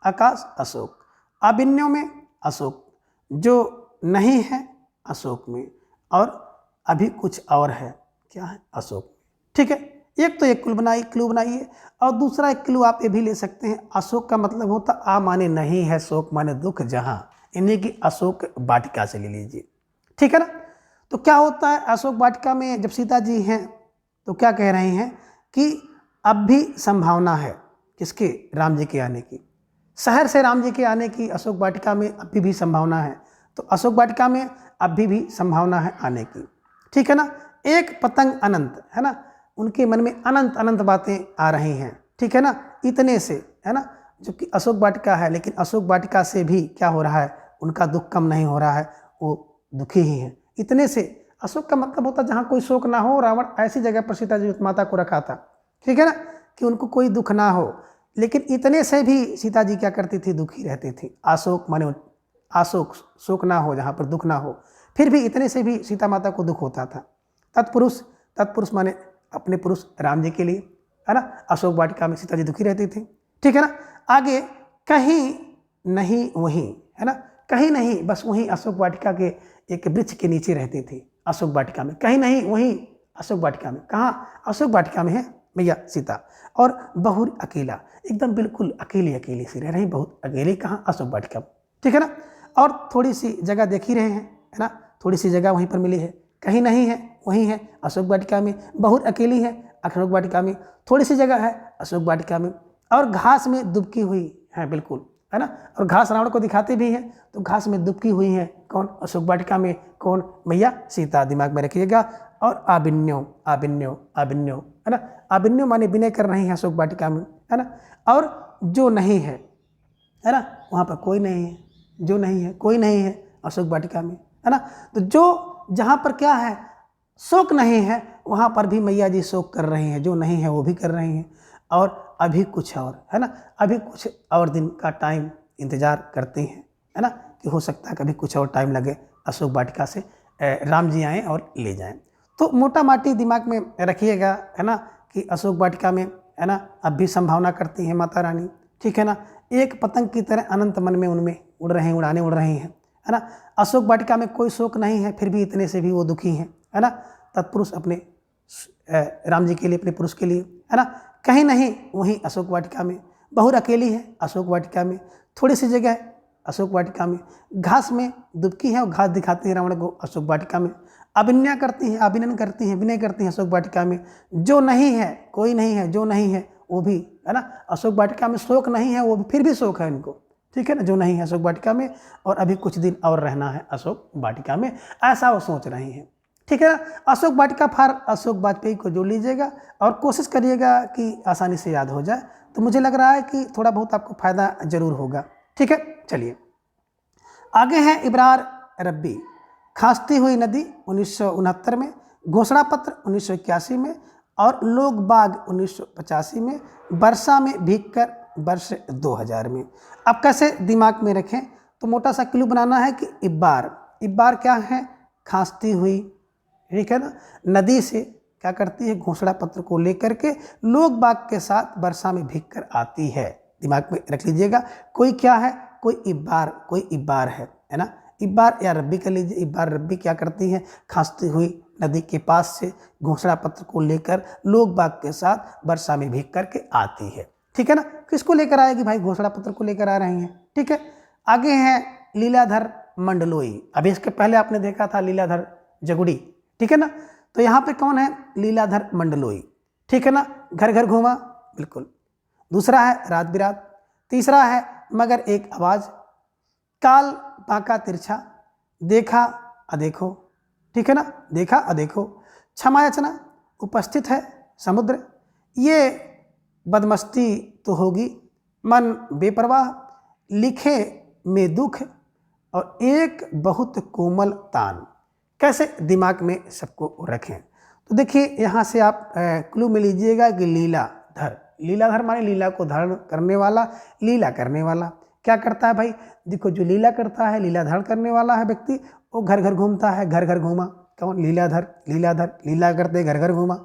आकाश, अशोक। अभिन्यों में अशोक, जो नहीं है अशोक में, और अभी कुछ और है, क्या है? अशोक। ठीक है, एक तो एक क्लू बनाइए, और दूसरा एक क्लू आप ये भी ले सकते हैं, अशोक का मतलब होता आ माने नहीं है, शोक माने दुख, जहाँ, इन्हीं की अशोक वाटिका से ले लीजिए। ठीक है ना, तो क्या होता है अशोक वाटिका में जब सीता जी हैं तो क्या कह रहे हैं कि अब भी संभावना है किसके? राम जी के आने की। शहर से राम जी के आने की अशोक वाटिका में अभी भी संभावना है, तो अशोक वाटिका में अभी भी संभावना है आने की। ठीक है ना, एक पतंग अनंत, है ना, उनके मन में अनंत बातें आ रही हैं। ठीक है ना, इतने से, है ना, जो कि अशोक वाटिका है, लेकिन अशोक वाटिका से भी क्या हो रहा है? उनका दुख कम नहीं हो रहा है, वो दुखी ही है। इतने से अशोक का मतलब होता जहाँ कोई शोक ना हो। रावण ऐसी जगह पर सीता जी माता को रखा था, ठीक है ना, कि उनको कोई दुख ना हो, लेकिन इतने से भी सीता जी क्या करती थी? दुखी रहती थी। अशोक माने अशोक, शोक ना हो, जहाँ पर दुख ना हो, फिर भी इतने से भी सीता माता को दुख होता था। तत्पुरुष माने अपने पुरुष राम जी के लिए, है ना, अशोक वाटिका में सीता जी दुखी रहती थी। ठीक है ना, आगे कहीं नहीं वहीं, है ना, कहीं नहीं, बस वहीं अशोक वाटिका के एक वृक्ष के नीचे रहती थी अशोक वाटिका में, कहीं नहीं वहीं अशोक वाटिका में। कहाँ? अशोक वाटिका में है भैया सीता, और बहुर अकेला, एकदम बिल्कुल अकेली सी रह रही, बहुत अकेली। कहाँ? अशोक वाटिका में। ठीक है ना, और थोड़ी सी जगह देख ही रहे हैं, है ना, थोड़ी सी जगह वहीं पर मिली है, कहीं नहीं है वहीं है अशोक वाटिका में, बहुत अकेली है अशोक वाटिका में, थोड़ी सी जगह है अशोक वाटिका में, और घास में दुबकी हुई है, बिल्कुल, है ना, और घास रावण को दिखाते भी हैं, तो घास में दुबकी हुई है कौन? अशोक वाटिका में। कौन? भैया सीता, दिमाग में रखिएगा। और आबिन्यो, है ना, आबिन्यो माने विनय कर रही है अशोक वाटिका में, है ना, और जो नहीं है ना, वहाँ पर कोई नहीं है, जो नहीं है, कोई नहीं है अशोक वाटिका में, है ना, तो जो जहाँ पर क्या है? शोक नहीं है, वहाँ पर भी मैया जी शोक कर रही हैं, जो नहीं है वो भी कर रही हैं, और अभी कुछ और, है ना, अभी कुछ और दिन का टाइम इंतजार करते हैं, है ना, कि हो सकता है कभी कुछ और टाइम लगे, अशोक वाटिका से राम जी आएँ और ले जाएं। तो मोटा माटी दिमाग में रखिएगा, है ना, कि अशोक वाटिका में, है ना, अब भी संभावना करती हैं माता रानी। ठीक है ना, एक पतंग की तरह अनंत मन में उनमें उड़ रहे हैं, है ना, अशोक वाटिका में कोई शोक नहीं है, फिर भी इतने से भी वो दुखी हैं, है ना, तत्पुरुष अपने राम जी के लिए, अपने पुरुष के लिए, है ना, कहीं नहीं वहीं अशोक वाटिका में, बहुत अकेली है अशोक वाटिका में, थोड़ी सी जगह है अशोक वाटिका में, घास में दुबकी है और घास दिखाती है रावण को अशोक वाटिका में, अभिनय करती हैं विनय करती हैं अशोक वाटिका में, जो नहीं है, कोई नहीं है, जो नहीं है वो भी, है ना, अशोक वाटिका में शोक नहीं है, वो भी फिर भी शोक है इनको। ठीक है ना, जो नहीं है अशोक वाटिका में, और अभी कुछ दिन और रहना है अशोक वाटिका में, ऐसा वो सोच रही हैं। ठीक है ना, अशोक वाटिका फार अशोक वाजपेयी को जोड़ लीजिएगा और कोशिश करिएगा कि आसानी से याद हो जाए, तो मुझे लग रहा है कि थोड़ा बहुत आपको फायदा जरूर होगा। ठीक है, चलिए आगे हैं इब्रार रब्बी, खांसती हुई नदी 1969 में, घोषणा पत्र 1981 में, और लोग बाग 1985 में, वर्षा में भीगकर वर्ष 2000 में। अब कैसे दिमाग में रखें, तो मोटा सा क्लू बनाना है कि इब्बार क्या है? खांसती हुई, ठीक है ना, नदी से क्या करती है? घोषणा पत्र को लेकर के लोग बाग के साथ वर्षा में भीगकर आती है। दिमाग में रख लीजिएगा, कोई क्या है? कोई इब्बार है ना, इब्बार या रब्बी कर लीजिए। इब्बार रब्बी क्या करती है? खांसती हुई नदी के पास से घोषणा पत्र को लेकर लोग बाग के साथ वर्षा में भीग करके आती है। ठीक है ना। किसको लेकर आएगी भाई, घोषणा पत्र को लेकर आ रही हैं। ठीक है, आगे है लीलाधर मंडलोई। अभी इसके पहले आपने देखा था लीलाधर जगुड़ी, ठीक है ना। तो यहाँ पे कौन है, लीलाधर मंडलोई, ठीक है ना। घर घर घूमा, बिल्कुल। दूसरा है रात बिरात। तीसरा है मगर एक आवाज, काल बांका तिरछा, देखा अदेखो, ठीक है ना, देखा अदेखो। क्षमा याचना, उपस्थित है समुद्र, ये बदमस्ती तो होगी, मन बेपरवाह, लिखे में दुख, और एक बहुत कोमल तान। कैसे दिमाग में सबको रखें। तो देखिए यहाँ से आप क्लू में लीजिएगा कि लीलाधर, लीलाधर माने लीला को धारण करने वाला, लीला करने वाला। क्या करता है भाई, देखो जो लीला करता है, लीला धारण करने वाला है व्यक्ति, वो घर घर घूमता है, घर घर घूमा। कौन, लीलाधर, लीलाधर लीला करते घर घर घूमा,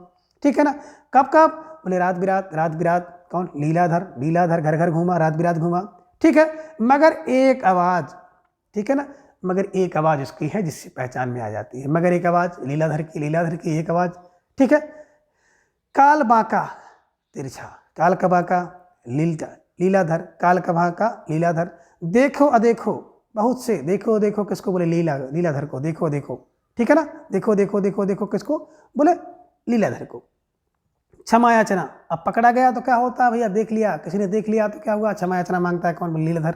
ठीक है ना। कब कब, बोले रात बिरात, रात बिरात। कौन, लीलाधर, लीलाधर घर घर घूमा, रात बिरात घूमा, ठीक है। मगर एक आवाज़, ठीक है ना, मगर एक आवाज़ उसकी है जिससे पहचान में आ जाती है। मगर एक आवाज़ लीलाधर की, लीलाधर की एक आवाज़, ठीक है। काल बांका तिरछा, काल का बांका लीलाधर, काल का बांका लीलाधर। देखो अदेखो, बहुत से, देखो देखो किसको बोले, लीलाधर को, देखो देखो, ठीक है ना। देखो देखो देखो देखो किसको बोले, लीलाधर को। क्षमा याचना, अब पकड़ा गया तो क्या होता है भैया, देख लिया, किसी ने देख लिया तो क्या हुआ, क्षमा याचना मांगता है। कौन, बोले लीलाधर,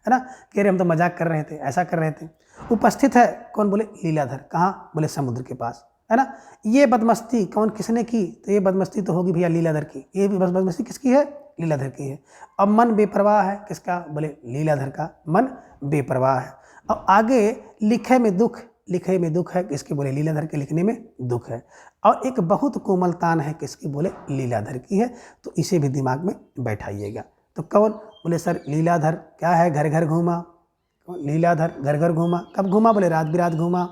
है ना। कह रहे हम तो मजाक कर रहे थे, ऐसा कर रहे थे। उपस्थित है कौन, बोले लीलाधर, कहाँ, बोले समुद्र के पास, है ना। ये बदमस्ती कौन, किसने की, तो ये बदमस्ती तो होगी भैया लीलाधर की। ये भी बदमस्ती किसकी है, लीलाधर की है। अब मन बेपरवाह है, किसका, बोले लीलाधर का मन बेपरवाह है। अब आगे लिखे में दुख, लिखे में दुख है किसके, बोले लीलाधर के लिखने में दुख है। और एक बहुत कोमल तान है किसकी, बोले लीलाधर की है। तो इसे भी दिमाग में बैठाइएगा। तो कौन, बोले सर लीलाधर क्या है, घर घर घूमा। लीलाधर घर घर घूमा, कब घूमा, बोले रात बिरात घूमा।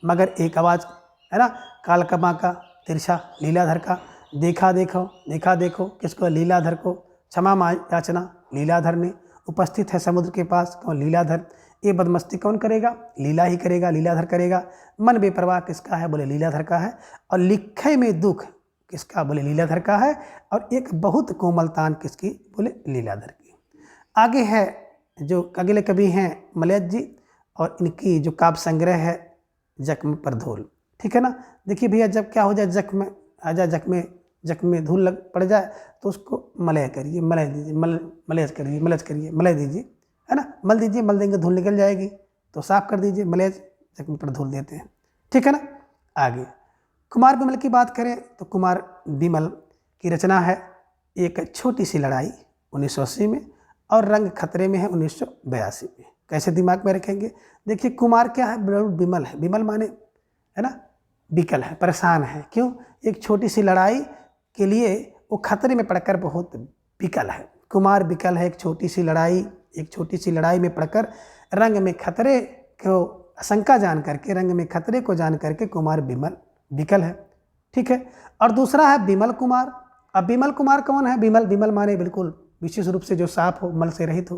मगर एक आवाज़, है ना, काल का बांका तिरछा, लीलाधर का। देखा देखो, देखा देखो किसको, लीलाधर को। क्षमा याचना, लीलाधर ने। उपस्थित है समुद्र के पास, कौन, लीलाधर। ये बदमस्ती कौन करेगा, लीला ही करेगा, लीलाधर करेगा। मन बेपरवाह किसका है, बोले लीलाधर का है। और लिखे में दुख किसका, बोले लीलाधर का है। और एक बहुत कोमल तान किसकी, बोले लीलाधर की। आगे है जो अगले कवि हैं मलयज जी, और इनकी जो काव्य संग्रह है जख्म पर धूल, ठीक है ना। देखिए भैया जब क्या हो जाए, जख्म आ जाए, जख्म में धूल लग पड़ जाए तो उसको मलय करिए, मलय दीजिए, मलय करिए, मलज करिए, मलय दीजिए, है ना। मल दीजिए, मल देंगे धूल निकल जाएगी, तो साफ कर दीजिए, मलय जख्म पर धूल देते हैं, ठीक है ना। आगे कुमार बिमल की बात करें तो कुमार बिमल की रचना है एक छोटी सी लड़ाई 1980 में, और रंग खतरे में है 1982 में। कैसे दिमाग में रखेंगे, देखिए कुमार क्या है, बिमल है। बिमल माने, है ना, बिकल है, परेशान है। क्यों, एक छोटी सी लड़ाई के लिए वो खतरे में पड़कर बहुत बिकल है। कुमार बिकल है, एक छोटी सी लड़ाई में पड़कर रंग में खतरे को आशंका जान करके, रंग में खतरे को जान करके कुमार बिमल बिकल है, ठीक है। और दूसरा है बिमल कुमार। अब बिमल कुमार कौन है, बिमल माने बिल्कुल विशेष रूप से जो साफ हो, मल से रहित हो।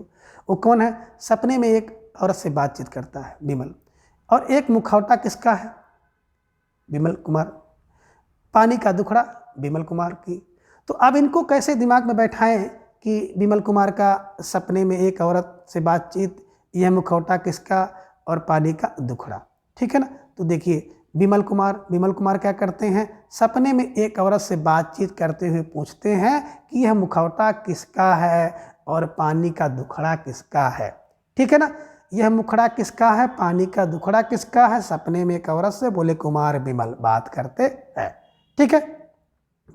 वो कौन है, सपने में एक औरत से बातचीत करता है बिमल। और एक मुखौटा किसका है, बिमल कुमार। पानी का दुखड़ा बिमल कुमार की। तो अब इनको कैसे दिमाग में बैठाएं कि बिमल कुमार का सपने में एक औरत से बातचीत, यह मुखौटा किसका, और पानी का दुखड़ा, ठीक है ना। तो देखिए बिमल कुमार क्या करते हैं, सपने में एक औरत से बातचीत करते हुए पूछते हैं कि यह मुखौटा किसका है और पानी का दुखड़ा किसका है, ठीक है ना। यह मुखड़ा किसका है, पानी का दुखड़ा किसका है, सपने में एक औरत से बोले कुमार बिमल बात करते हैं, ठीक है।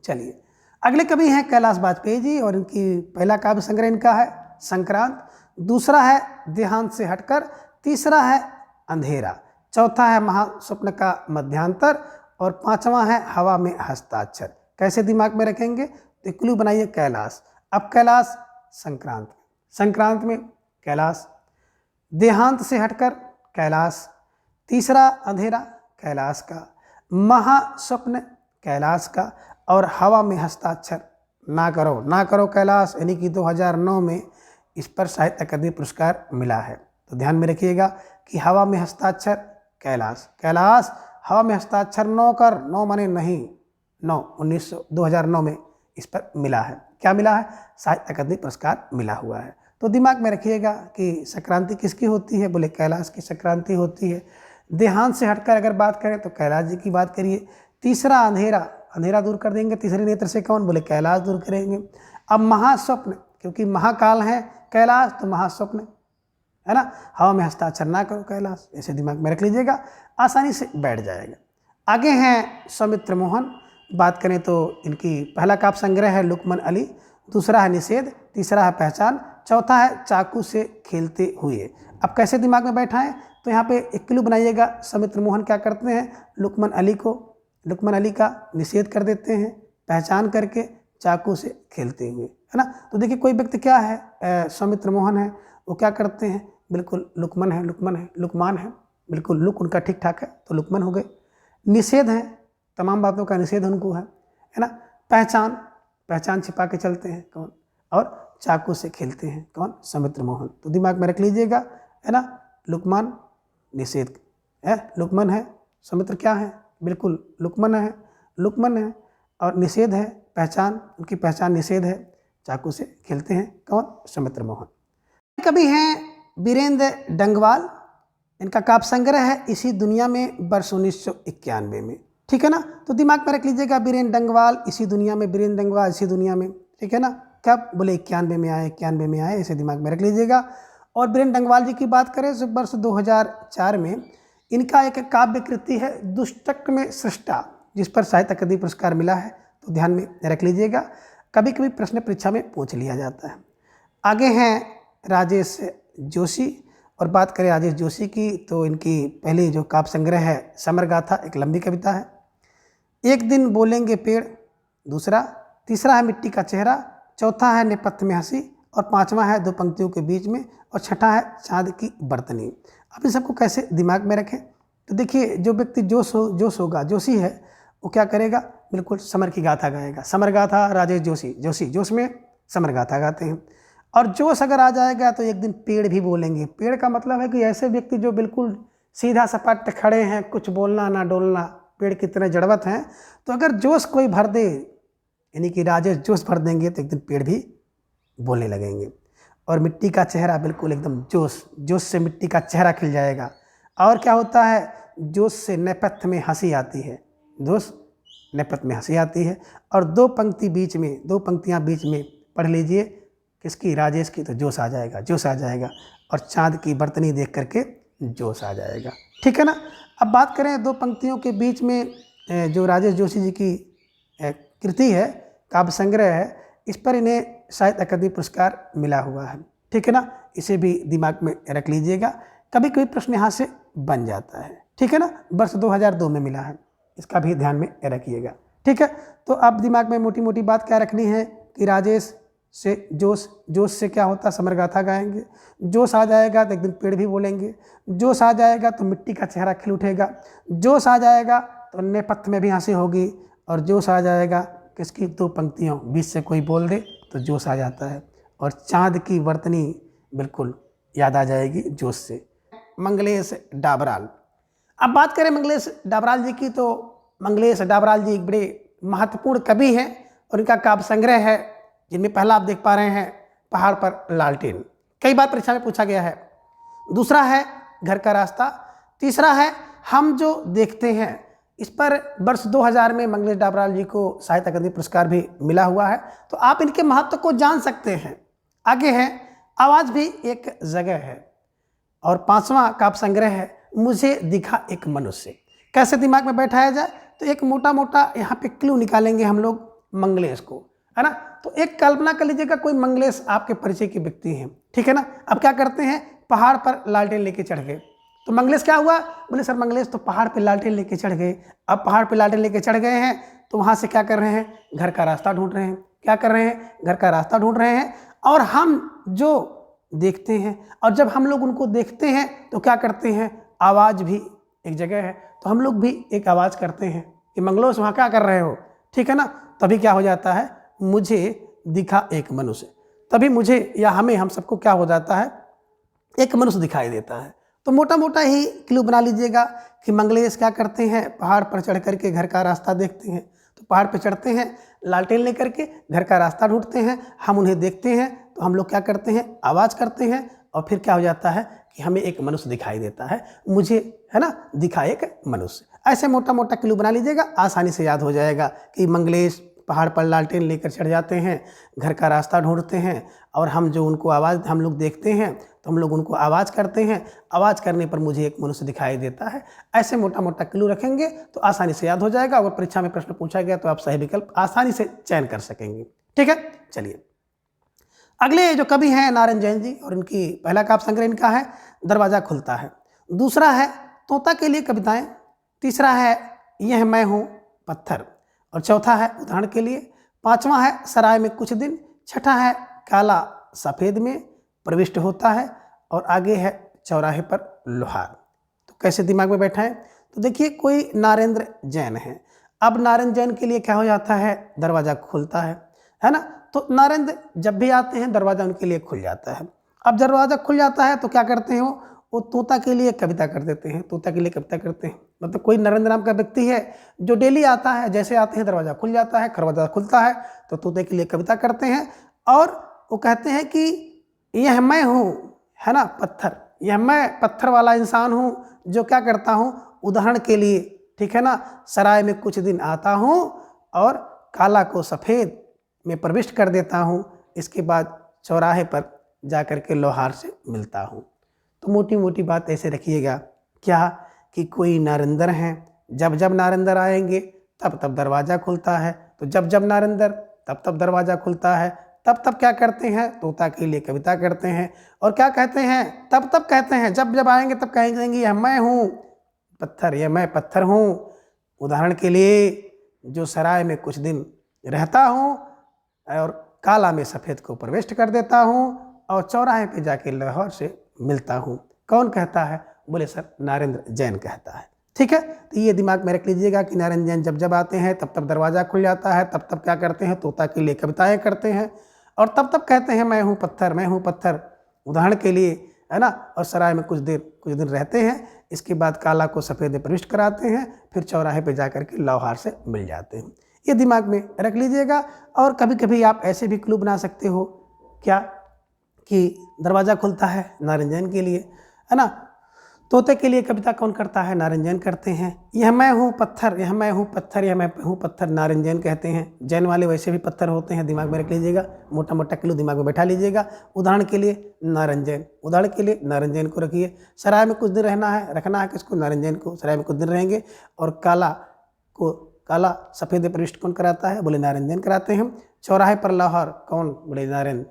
चलिए अगले कवि हैं कैलाश बाजपेयी जी, और इनकी पहला काव्य संग्रह इनका है संक्रांत, दूसरा है देहांत से हटकर, तीसरा है अंधेरा, चौथा है महास्वप्न का मध्यांतर, और पांचवा है हवा में हस्ताक्षर। कैसे दिमाग में रखेंगे, तो क्लू बनाइए कैलाश। अब कैलाश संक्रांत में कैलाश, देहांत से हटकर कैलाश, तीसरा अंधेरा कैलाश का, महास्वप्न कैलाश का, और हवा में हस्ताक्षर ना करो कैलाश, यानी कि 2009 में इस पर साहित्य अकादमी पुरस्कार मिला है। तो ध्यान में रखिएगा कि हवा में हस्ताक्षर कैलाश हवा में हस्ताक्षर नो माने नहीं, 2009 में इस पर मिला है। क्या मिला है? साहित्य अकादमी पुरस्कार मिला हुआ है। तो दिमाग में रखिएगा कि संक्रांति किसकी होती है? बोले कैलाश की संक्रांति होती है। देहांत से हटकर अगर बात करें तो कैलाश जी की बात करिए। तीसरा अंधेरा, अंधेरा दूर कर देंगे तीसरे नेत्र से कौन? बोले कैलाश दूर करेंगे। अब महास्वप्न, क्योंकि महाकाल है कैलाश तो महास्वप्न है ना, हवा में हस्ताक्षर ना करो कैलाश, ऐसे दिमाग में रख लीजिएगा, आसानी से बैठ जाएगा। आगे हैं सौमित्र मोहन। बात करें तो इनकी पहला काव्य संग्रह है लुकमान अली, दूसरा है निषेध, तीसरा है पहचान, चौथा है चाकू से खेलते हुए। अब कैसे दिमाग में बैठा है? तो यहाँ पे एक क्लू बनाइएगा। सौमित्र मोहन क्या करते हैं? लुकमान अली का निषेध कर देते हैं, पहचान करके चाकू से खेलते हुए, है ना। तो देखिए कोई व्यक्ति क्या है, सौमित्र मोहन है, वो क्या करते हैं? बिल्कुल लुकमान है, बिल्कुल लुक उनका ठीक ठाक है तो लुकमान हो गए। निषेध है, तमाम बातों का निषेध उनको है ना। पहचान छिपा के चलते हैं कौन? और चाकू से खेलते हैं कौन? सौमित्र मोहन। तो दिमाग में रख लीजिएगा, है ना। लुकमान, निषेध है, लुकमान है, सौमित्र क्या है? बिल्कुल लुकमान है और निषेध है, पहचान, उनकी पहचान निषेध है, चाकू से खेलते हैं कौन? सौमित्र मोहन। कभी हैं वीरेंद्र डंगवाल, इनका काव्य संग्रह है इसी दुनिया में, वर्ष 1991 में, ठीक है ना। तो दिमाग में रख लीजिएगा वीरेंद्र डंगवाल इसी दुनिया में, ठीक है ना। कब? बोले 91 में आए, ऐसे दिमाग में रख लीजिएगा। और वीरेंद्र डंगवाल जी की बात करें तो वर्ष 2004 में इनका एक काव्य कृति है दुष्टक में सृष्टा, जिस पर साहित्य अकादमी पुरस्कार मिला है, तो ध्यान में रख लीजिएगा, कभी कभी प्रश्न परीक्षा में पूछ लिया जाता है। आगे हैं राजेश जोशी, और बात करें राजेश जोशी की तो इनकी पहली जो काव्य संग्रह है समर गाथा, एक लंबी कविता है। एक दिन बोलेंगे पेड़, दूसरा, तीसरा है मिट्टी का चेहरा, चौथा है नेपथ्य में हंसी, और पांचवा है दो पंक्तियों के बीच में, और छठा है चांद की बर्तनी। अब इन सबको कैसे दिमाग में रखें? तो देखिए जो व्यक्ति जोशी है वो क्या करेगा? बिल्कुल समर की गाथा गाएगा। समर गाथा राजेश जोशी जोश में समर गाथा गाते हैं। और जोश अगर आ जाएगा तो एक दिन पेड़ भी बोलेंगे। पेड़ का मतलब है कि ऐसे व्यक्ति जो बिल्कुल सीधा सपाट खड़े हैं, कुछ बोलना ना डोलना, पेड़ की तरह जड़वत हैं, तो अगर जोश कोई भर दे, यानी कि राजेश जोश भर देंगे, तो एक दिन पेड़ भी बोलने लगेंगे। और मिट्टी का चेहरा, बिल्कुल एकदम जोश से मिट्टी का चेहरा खिल जाएगा। और क्या होता है? जोश से नेपथ्य में हंसी आती है, और दो पंक्तियां बीच में पढ़ लीजिए, किसकी? राजेश की, तो जोश आ जाएगा, और चांद की बर्तनी देख करके जोश आ जाएगा, ठीक है ना। अब बात करें दो पंक्तियों के बीच में जो राजेश जोशी जी की कृति है, काव्य संग्रह है, इस पर इन्हें साहित्य अकादमी पुरस्कार मिला हुआ है, ठीक है ना। इसे भी दिमाग में रख लीजिएगा, कभी कभी प्रश्न यहाँ से बन जाता है, ठीक है ना। वर्ष 2002 में मिला है, इसका भी ध्यान में रखिएगा, ठीक है। तो आप दिमाग में मोटी मोटी बात क्या रखनी है कि राजेश से जोश से क्या होता? समर गाथा गाएंगे। जोश आ जाएगा तो एक दिन पेड़ भी बोलेंगे। जोश आ जाएगा तो मिट्टी का चेहरा खिल उठेगा। जोश आ जाएगा तो नेपथ्य में भी हंसी होगी। और जोश आ जाएगा किसकी? दो पंक्तियों बीच से कोई बोल दे तो जोश आ जाता है। और चांद की बर्तनी बिल्कुल याद आ जाएगी जोश से। मंगलेश डाबराल, अब बात करें मंगलेश डाबराल जी की, तो मंगलेश डाबराल जी एक बड़े महत्वपूर्ण कवि हैं, और इनका काव्य संग्रह है जिनमें पहला आप देख पा रहे हैं पहाड़ पर लालटेन, कई बार परीक्षा में पूछा गया है। दूसरा है घर का रास्ता, तीसरा है हम जो देखते हैं। इस पर वर्ष 2000 में मंगलेश डाबराल जी को साहित्य अकादमी पुरस्कार भी मिला हुआ है, तो आप इनके महत्व को जान सकते हैं। आगे है आवाज़ भी एक जगह है, और पांचवा काव्य संग्रह है मुझे दिखा एक मनुष्य। कैसे दिमाग में बैठाया जाए? तो एक मोटा मोटा यहाँ पे क्लू निकालेंगे हम लोग मंगलेश को, है ना। तो एक कल्पना कर लीजिएगा कोई मंगलेश आपके परिचय के व्यक्ति हैं, ठीक है ना। अब क्या करते हैं? पहाड़ पर लालटेन लेके चढ़ गए। तो मंगलेश क्या हुआ? बोले सर मंगलेश तो पहाड़ पे लालटेन लेके चढ़ गए। अब पहाड़ पे लालटेन लेके चढ़ गए हैं तो वहाँ से क्या कर रहे हैं? घर का रास्ता ढूंढ रहे हैं। क्या कर रहे हैं? घर का रास्ता ढूंढ रहे हैं। और हम जो देखते हैं, और जब हम लोग उनको देखते हैं तो क्या करते हैं? आवाज़ भी एक जगह है, तो हम लोग भी एक आवाज़ करते हैं कि मंगलेश वहाँ क्या कर रहे हो, ठीक है ना। तभी क्या हो जाता है? मुझे दिखा एक मनुष्य। तभी मुझे या हमें, हम सबको क्या हो जाता है? एक मनुष्य दिखाई देता है। तो मोटा मोटा ही क्लू बना लीजिएगा कि मंगलेश क्या करते हैं? पहाड़ पर चढ़ करके घर का रास्ता देखते हैं। तो पहाड़ पे चढ़ते हैं लालटेन लेकर के, घर का रास्ता ढूंढते हैं, हम उन्हें देखते हैं तो हम लोग क्या करते हैं, आवाज़ करते हैं और फिर क्या हो जाता है कि हमें एक मनुष्य दिखाई देता है, मुझे है ना दिखा एक मनुष्य। ऐसे मोटा मोटा क्लू बना लीजिएगा, आसानी से याद हो जाएगा कि मंगलेश पहाड़ पर लालटेन लेकर चढ़ जाते हैं, घर का रास्ता ढूंढते हैं और हम जो उनको आवाज़ हम लोग देखते हैं तो हम लोग उनको आवाज़ करते हैं, आवाज़ करने पर मुझे एक मनुष्य दिखाई देता है। ऐसे मोटा मोटा क्लू रखेंगे तो आसानी से याद हो जाएगा। अगर परीक्षा में प्रश्न पूछा गया तो आप सही विकल्प आसानी से चयन कर सकेंगे। ठीक है, चलिए अगले जो कवि हैं नारायण जैन जी, और इनकी पहला काव्य संग्रह इनका है दरवाज़ा खुलता है, दूसरा है तोता के लिए कविताएं, तीसरा है यह मैं हूँ पत्थर, और चौथा है उदाहरण के लिए, पांचवा है सराय में कुछ दिन, छठा है काला सफ़ेद में प्रविष्ट होता है, और आगे है चौराहे पर लोहार। तो कैसे दिमाग में बैठा है, तो देखिए कोई नरेंद्र जैन है। अब नारायण जैन के लिए क्या हो जाता है, दरवाज़ा खुलता है ना। तो नरेंद्र जब भी आते हैं दरवाज़ा उनके लिए खुल जाता है। अब दरवाज़ा खुल जाता है तो क्या करते हैं वो तोता के लिए कविता कर देते हैं, तोता के लिए कविता करते हैं। मतलब कोई नरेंद्र नाम का व्यक्ति है जो डेली आता है, जैसे आते हैं दरवाज़ा खुल जाता है, दरवाज़ा खुलता है तो तोते के लिए कविता करते हैं और वो कहते हैं कि यह मैं हूँ, है ना पत्थर, यह मैं पत्थर वाला इंसान हूँ जो क्या करता हूँ, उदाहरण के लिए, ठीक है ना, सराय में कुछ दिन आता हूँ और काला को सफ़ेद में प्रविष्ट कर देता हूँ, इसके बाद चौराहे पर जा कर के लोहार से मिलता हूँ। तो मोटी मोटी बात ऐसे रखिएगा क्या कि कोई नारेंद्र हैं, जब जब नारेंद्र आएंगे तब तब दरवाज़ा खुलता है, तो जब जब नारेंद्र तब तब दरवाज़ा खुलता है, तब तब क्या करते हैं, तोता के लिए कविता करते हैं, और क्या कहते हैं, तब तब कहते हैं, जब जब आएंगे तब कहेंगे यह मैं हूँ पत्थर, यह मैं पत्थर हूँ, उदाहरण के लिए जो सराय में कुछ दिन रहता हूँ और काला में सफ़ेद को प्रविष्ट कर देता हूँ और चौराहे पे जाके लोहार से मिलता हूँ। कौन कहता है, बोले सर नरेंद्र जैन कहता है। ठीक है, तो ये दिमाग में रख लीजिएगा कि नारायण जैन जब जब आते हैं तब तब दरवाज़ा खुल जाता है, तब तब क्या करते हैं, तोता के लिए कविताएं करते हैं, और तब तब कहते हैं मैं हूँ पत्थर, मैं हूँ पत्थर, उदाहरण के लिए, है ना, और सराय में कुछ दिन रहते हैं, इसके बाद काला को सफ़ेद में प्रविष्ट कराते हैं, फिर चौराहे पे जाकर के लोहार से मिल जाते हैं। ये दिमाग में रख लीजिएगा। और कभी कभी आप ऐसे भी क्लू बना सकते हो क्या कि दरवाज़ा खुलता है नारायण जैन के लिए, है ना, तोते के लिए कविता कौन करता है, नारायण जैन करते हैं, यह मैं हूँ पत्थर, यह मैं हूँ पत्थर, यह मैं हूँ पत्थर, नारायण जैन कहते हैं। जैन वाले वैसे भी पत्थर होते हैं, दिमाग में रख लीजिएगा, मोटा मोटा क्लू दिमाग में बैठा लीजिएगा। उदाहरण के लिए नारायण जैन, उदाहरण के लिए नारायण जैन को रखिए। सराय में कुछ दिन रखना है किसको, नारायण जैन को, सराय में कुछ दिन रहेंगे, और काला सफ़ेद प्रविष्ट कौन कराता है, बोले नारायण जैन कराते हैं। चौराहे पर लोहार कौन, बोले नारायण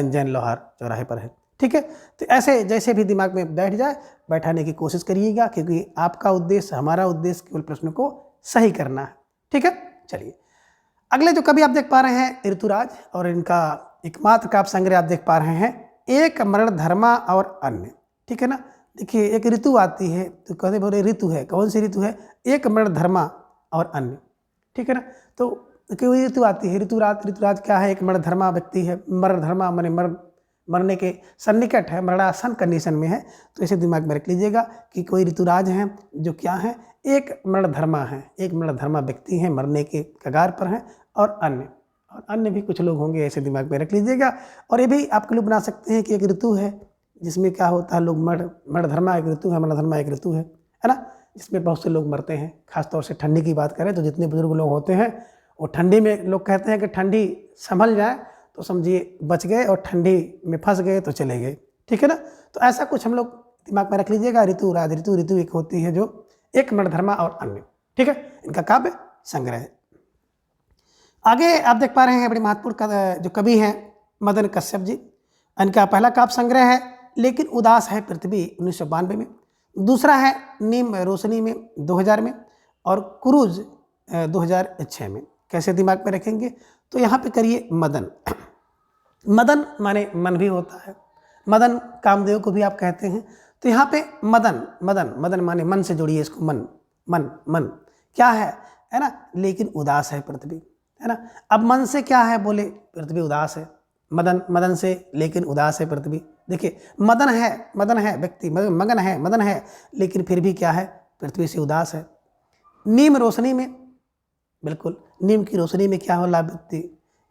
जैन लोहार चौराहे पर है। ठीक है, तो ऐसे जैसे भी दिमाग में बैठ जाए बैठाने की कोशिश करिएगा, क्योंकि आपका उद्देश्य, हमारा उद्देश्य केवल प्रश्न को सही करना है। ठीक है, चलिए अगले जो कवि आप देख पा रहे हैं ऋतुराज, और इनका एकमात्र काव्य संग्रह आप देख पा रहे हैं एक मरण धर्मा और अन्य। ठीक है ना, देखिए एक ऋतु आती है तो कहते बोले ऋतु है, कौन सी ऋतु है, एक मरण धर्मा और अन्य। ठीक है ना, तो कोई ऋतु आती है, ऋतुराज क्या है, एक मरण धर्मा व्यक्ति है, मरण धर्मा माने मरने के सन्निकट है, मरणासन कंडीशन में है, तो इसे दिमाग में रख लीजिएगा कि कोई ऋतुराज हैं जो क्या है, एक मरणधर्मा है, एक मरणधर्मा व्यक्ति हैं, मरने के कगार पर हैं, और अन्य भी कुछ लोग होंगे, ऐसे दिमाग में रख लीजिएगा। और ये भी आप लोग बना सकते हैं कि एक ऋतु है जिसमें क्या होता है, लोग मरणधर्मा एक ऋतु है, मरणधर्मा एक ऋतु है ना, जिसमें बहुत से लोग मरते हैं। खासतौर से ठंडी की बात करें तो जितने बुजुर्ग लोग होते हैं वो ठंडी में, लोग कहते हैं कि ठंडी संभल जाए तो समझिए बच गए, और ठंडी में फंस गए तो चले गए। ठीक है ना, तो ऐसा कुछ हम लोग दिमाग में रख लीजिएगा। ऋतु एक होती है जो एक मरणधर्मा और अन्य। ठीक है, इनका काव्य संग्रह है। आगे आप देख पा रहे हैं बड़े महत्वपूर्ण जो कवि हैं मदन कश्यप जी, इनका पहला काव्य संग्रह है लेकिन उदास है पृथ्वी 1992 में, दूसरा है नीम रोशनी में 2000 में, और कुरूज 2006 में। कैसे दिमाग में रखेंगे, तो यहाँ पे करिए मदन माने मन भी होता है, मदन कामदेव को भी आप कहते हैं, तो यहाँ पे मदन माने मन से जोड़िए इसको, मन क्या है ना, लेकिन उदास है पृथ्वी, है ना। अब मन से क्या है, बोले पृथ्वी उदास है, मदन से लेकिन उदास है पृथ्वी। देखिए मदन है व्यक्ति, मदन है लेकिन फिर भी क्या है, पृथ्वी से उदास है। नीम रोशनी में बिल्कुल। नीम की रोशनी में क्या हो लाभ व्यक्ति,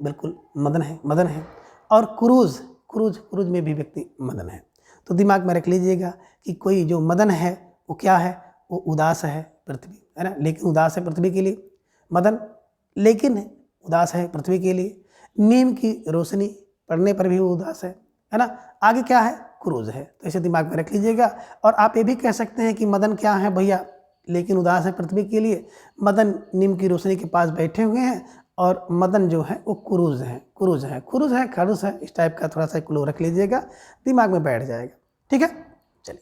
बिल्कुल मदन है। और क्रूज में भी व्यक्ति मदन है। तो दिमाग में रख लीजिएगा कि कोई जो मदन है वो क्या है, वो उदास है पृथ्वी, है ना, लेकिन उदास है पृथ्वी के लिए। मदन लेकिन उदास है पृथ्वी के लिए। नीम की रोशनी पड़ने पर भी वो उदास है ना। आगे क्या है, क्रूज है। तो इसे दिमाग में रख लीजिएगा। और आप ये भी कह सकते हैं कि मदन क्या है भैया, लेकिन उदास है पृथ्वी के लिए। मदन नीम की रोशनी के पास बैठे हुए हैं और मदन जो है वो क्रूज है, खड़ूस है, इस टाइप का थोड़ा सा क्लू रख लीजिएगा, दिमाग में बैठ जाएगा। ठीक है, चलिए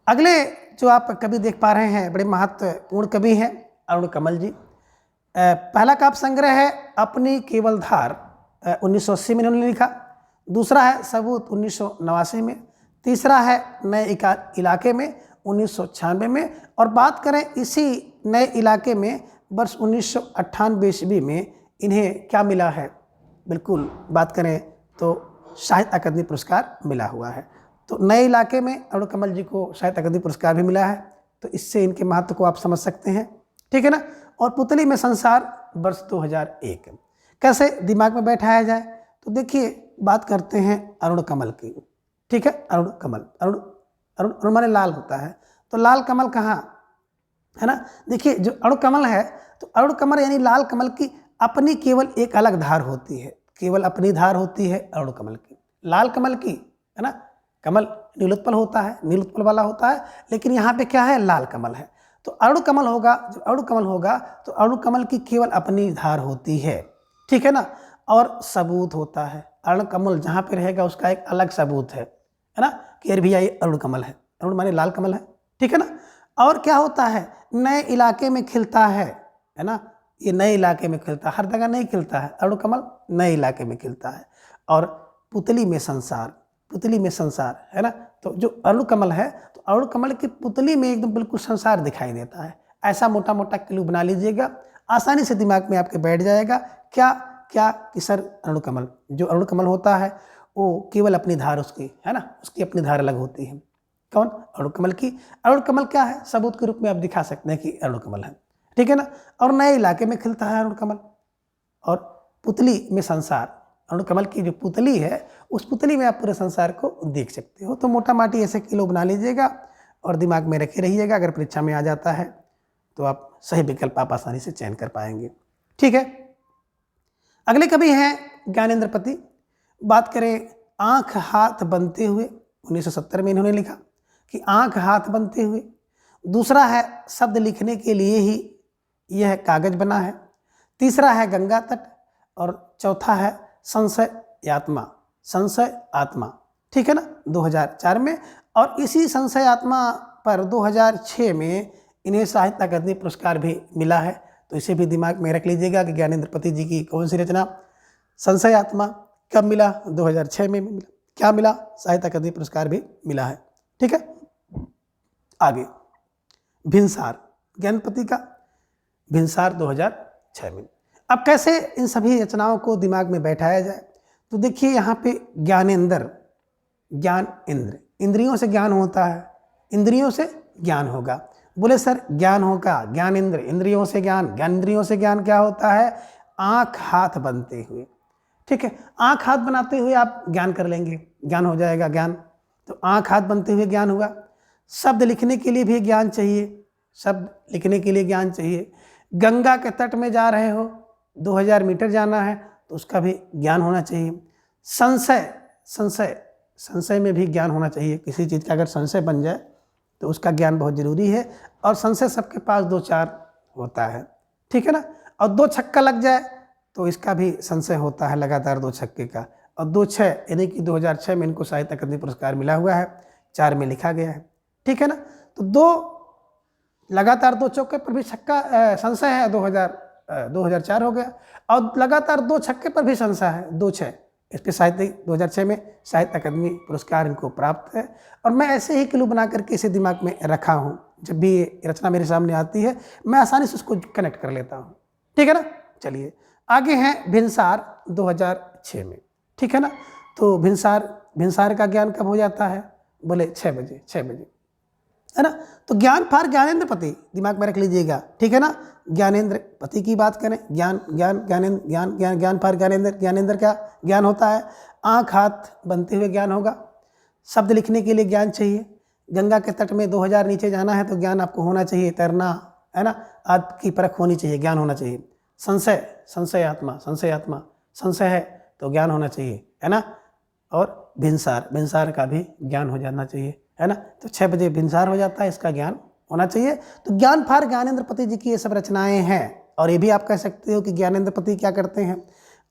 अगले जो आप कवि देख पा रहे हैं, बड़े महत्वपूर्ण कवि हैं अरुण कमल जी। पहला काव्य संग्रह है अपनी केवल धार, 1980 में इन्होंने लिखा। दूसरा है सबूत, 1989 में। तीसरा है नए इलाके में, 1996 में। और बात करें इसी नए इलाके में, वर्ष 1998 ईस्वी में इन्हें क्या मिला है, बिल्कुल बात करें तो साहित्य अकादमी पुरस्कार मिला हुआ है। तो नए इलाके में अरुण कमल जी को साहित्य अकादमी पुरस्कार भी मिला है। तो इससे इनके महत्व को आप समझ सकते हैं। ठीक है ना। और पुतली में संसार, वर्ष 2001। कैसे दिमाग में बैठाया जाए, तो देखिए बात करते हैं अरुण कमल की। ठीक है, अरुण कमल, अरुण माने लाल होता है, तो लाल कमल कहाँ है ना। देखिए जो अरुण कमल है, तो अरुण कमल यानी लाल कमल की अपनी केवल एक अलग धार होती है, केवल अपनी धार होती है अरुण कमल की। लाल कमल की, है ना, कमल नीलोत्पल होता है, नीलोत्पल वाला होता है, लेकिन यहाँ पे क्या है, लाल कमल है। तो अरुण कमल होगा, जब अरुण कमल होगा तो अरुण कमल की केवल अपनी धार होती है। ठीक है ना। और सबूत होता है, अरुण कमल जहाँ पे रहेगा उसका एक अलग सबूत है ना, कि अरे भैया ये अरुण कमल है, अरुण माने लाल कमल है। ठीक है ना। और क्या होता है, नए इलाके में खिलता है ना, ये नए इलाके में खिलता है, हर जगह नहीं खिलता है अरुण कमल, नए इलाके में खिलता है। और पुतली में संसार, है ना। तो जो अरुण कमल है, तो अरुण कमल की पुतली में एकदम बिल्कुल संसार दिखाई देता है। ऐसा मोटा मोटा क्लू बना लीजिएगा, आसानी से दिमाग में आपके बैठ जाएगा। क्या क्या कि सर अरुण कमल, जो अरुण कमल होता है वो केवल अपनी धार उसकी, है ना, उसकी अपनी धार अलग होती है। कौन, अरुण कमल की। अरुण कमल क्या है, सबूत के रूप में आप दिखा सकते हैं कि अरुण कमल है। ठीक है ना। और नए इलाके में खिलता है अरुण कमल, और पुतली में संसार, अरुण कमल की जो पुतली है उस पुतली में आप पूरे संसार को देख सकते हो। तो मोटा माटी ऐसे किलो बना लीजिएगा और दिमाग में रखे रहिएगा। अगर परीक्षा में आ जाता है तो आप सही विकल्प आप आसानी से चयन कर पाएंगे। ठीक है। अगले कवि हैं ज्ञानेंद्र पति। बात करें आंख हाथ बनते हुए, 1970 में इन्होंने लिखा कि आंख हाथ बनते हुए। दूसरा है शब्द लिखने के लिए ही यह कागज बना है। तीसरा है गंगा तट। और चौथा है संशय आत्मा। ठीक है ना, 2004 में। और इसी संशय आत्मा पर 2006 में इन्हें साहित्य अकादमी पुरस्कार भी मिला है। तो इसे भी दिमाग में रख लीजिएगा कि ज्ञानेंद्र पति जी की कौन सी रचना संशय आत्मा कब मिला, 2006 में मिला। क्या मिला, साहित्य अकादमी पुरस्कार भी मिला है। ठीक है। आगे भिनसार, ज्ञानेंद्र पति का भिनसार 2006 में। अब कैसे इन सभी रचनाओं को दिमाग में बैठाया जाए, तो देखिए यहाँ पे ज्ञानेंद्र, ज्ञान इंद्र, इंद्रियों से ज्ञान होता है, इंद्रियों से ज्ञान होगा। बोले सर ज्ञान होगा, ज्ञान इंद्र, इंद्रियों से ज्ञान, ज्ञान इंद्रियों से ज्ञान क्या होता है, आंख हाथ बनते हुए। ठीक है, आंख हाथ बनाते हुए आप ज्ञान कर लेंगे, ज्ञान हो जाएगा ज्ञान। तो आंख हाथ बनते हुए ज्ञान हुआ। शब्द लिखने के लिए भी ज्ञान चाहिए, शब्द लिखने के लिए ज्ञान चाहिए। गंगा के तट में जा रहे हो, 2000 मीटर जाना है, तो उसका भी ज्ञान होना चाहिए। संशय में भी ज्ञान होना चाहिए। किसी चीज़ का अगर संशय बन जाए तो उसका ज्ञान बहुत ज़रूरी है। और संशय सबके पास 2-4 होता है। ठीक है ना। और 2 छक्का लग जाए तो इसका भी संशय होता है, लगातार 2 छक्के का। और 2-6 यानी कि 2006 में इनको साहित्य अकादमी पुरस्कार मिला हुआ है, 4 में लिखा गया है। ठीक है ना। तो 2 लगातार 2 चौके पर भी छक्का संशय है, 2004 हो गया। और लगातार 2 छक्के पर भी संशय है, 2-6। इस पे साहित्य 2006 में साहित्य अकादमी पुरस्कार इनको प्राप्त है। और मैं ऐसे ही क्लू बना करके इसे दिमाग में रखा हूँ। जब भी ये रचना मेरे सामने आती है मैं आसानी से उसको कनेक्ट कर लेता हूँ। ठीक है ना। चलिए आगे हैं भिनसार 2006 में। ठीक है ना। तो भिनसार का ज्ञान कब हो जाता है, बोले 6 बजे। है ना। तो ज्ञान फार ज्ञानेंद्र पति दिमाग में रख लीजिएगा, ठीक है ना। ज्ञानेंद्र पति की बात करें, ज्ञान ज्ञान ज्ञानेंद्र ज्ञान ज्ञान ज्ञान फार ज्ञानेंद्र। ज्ञानेंद्र क्या ज्ञान होता है, आँख हाथ बनते हुए ज्ञान होगा। शब्द लिखने के लिए ज्ञान चाहिए। गंगा के तट में 2000 नीचे जाना है तो ज्ञान आपको होना चाहिए, तैरना है ना, आपकी परख होनी चाहिए, ज्ञान होना चाहिए। संशय संशय आत्मा संशय आत्मा संशय है तो ज्ञान होना चाहिए, है ना। और भिनसार भिनसार का भी ज्ञान हो जाना चाहिए, है ना। तो 6 बजे भिनसार हो जाता है, इसका ज्ञान होना चाहिए। तो ज्ञान फार ज्ञानेंद्र पति जी की ये सब रचनाएं हैं। और ये भी आप कह सकते हो कि ज्ञानेंद्र पति क्या करते हैं,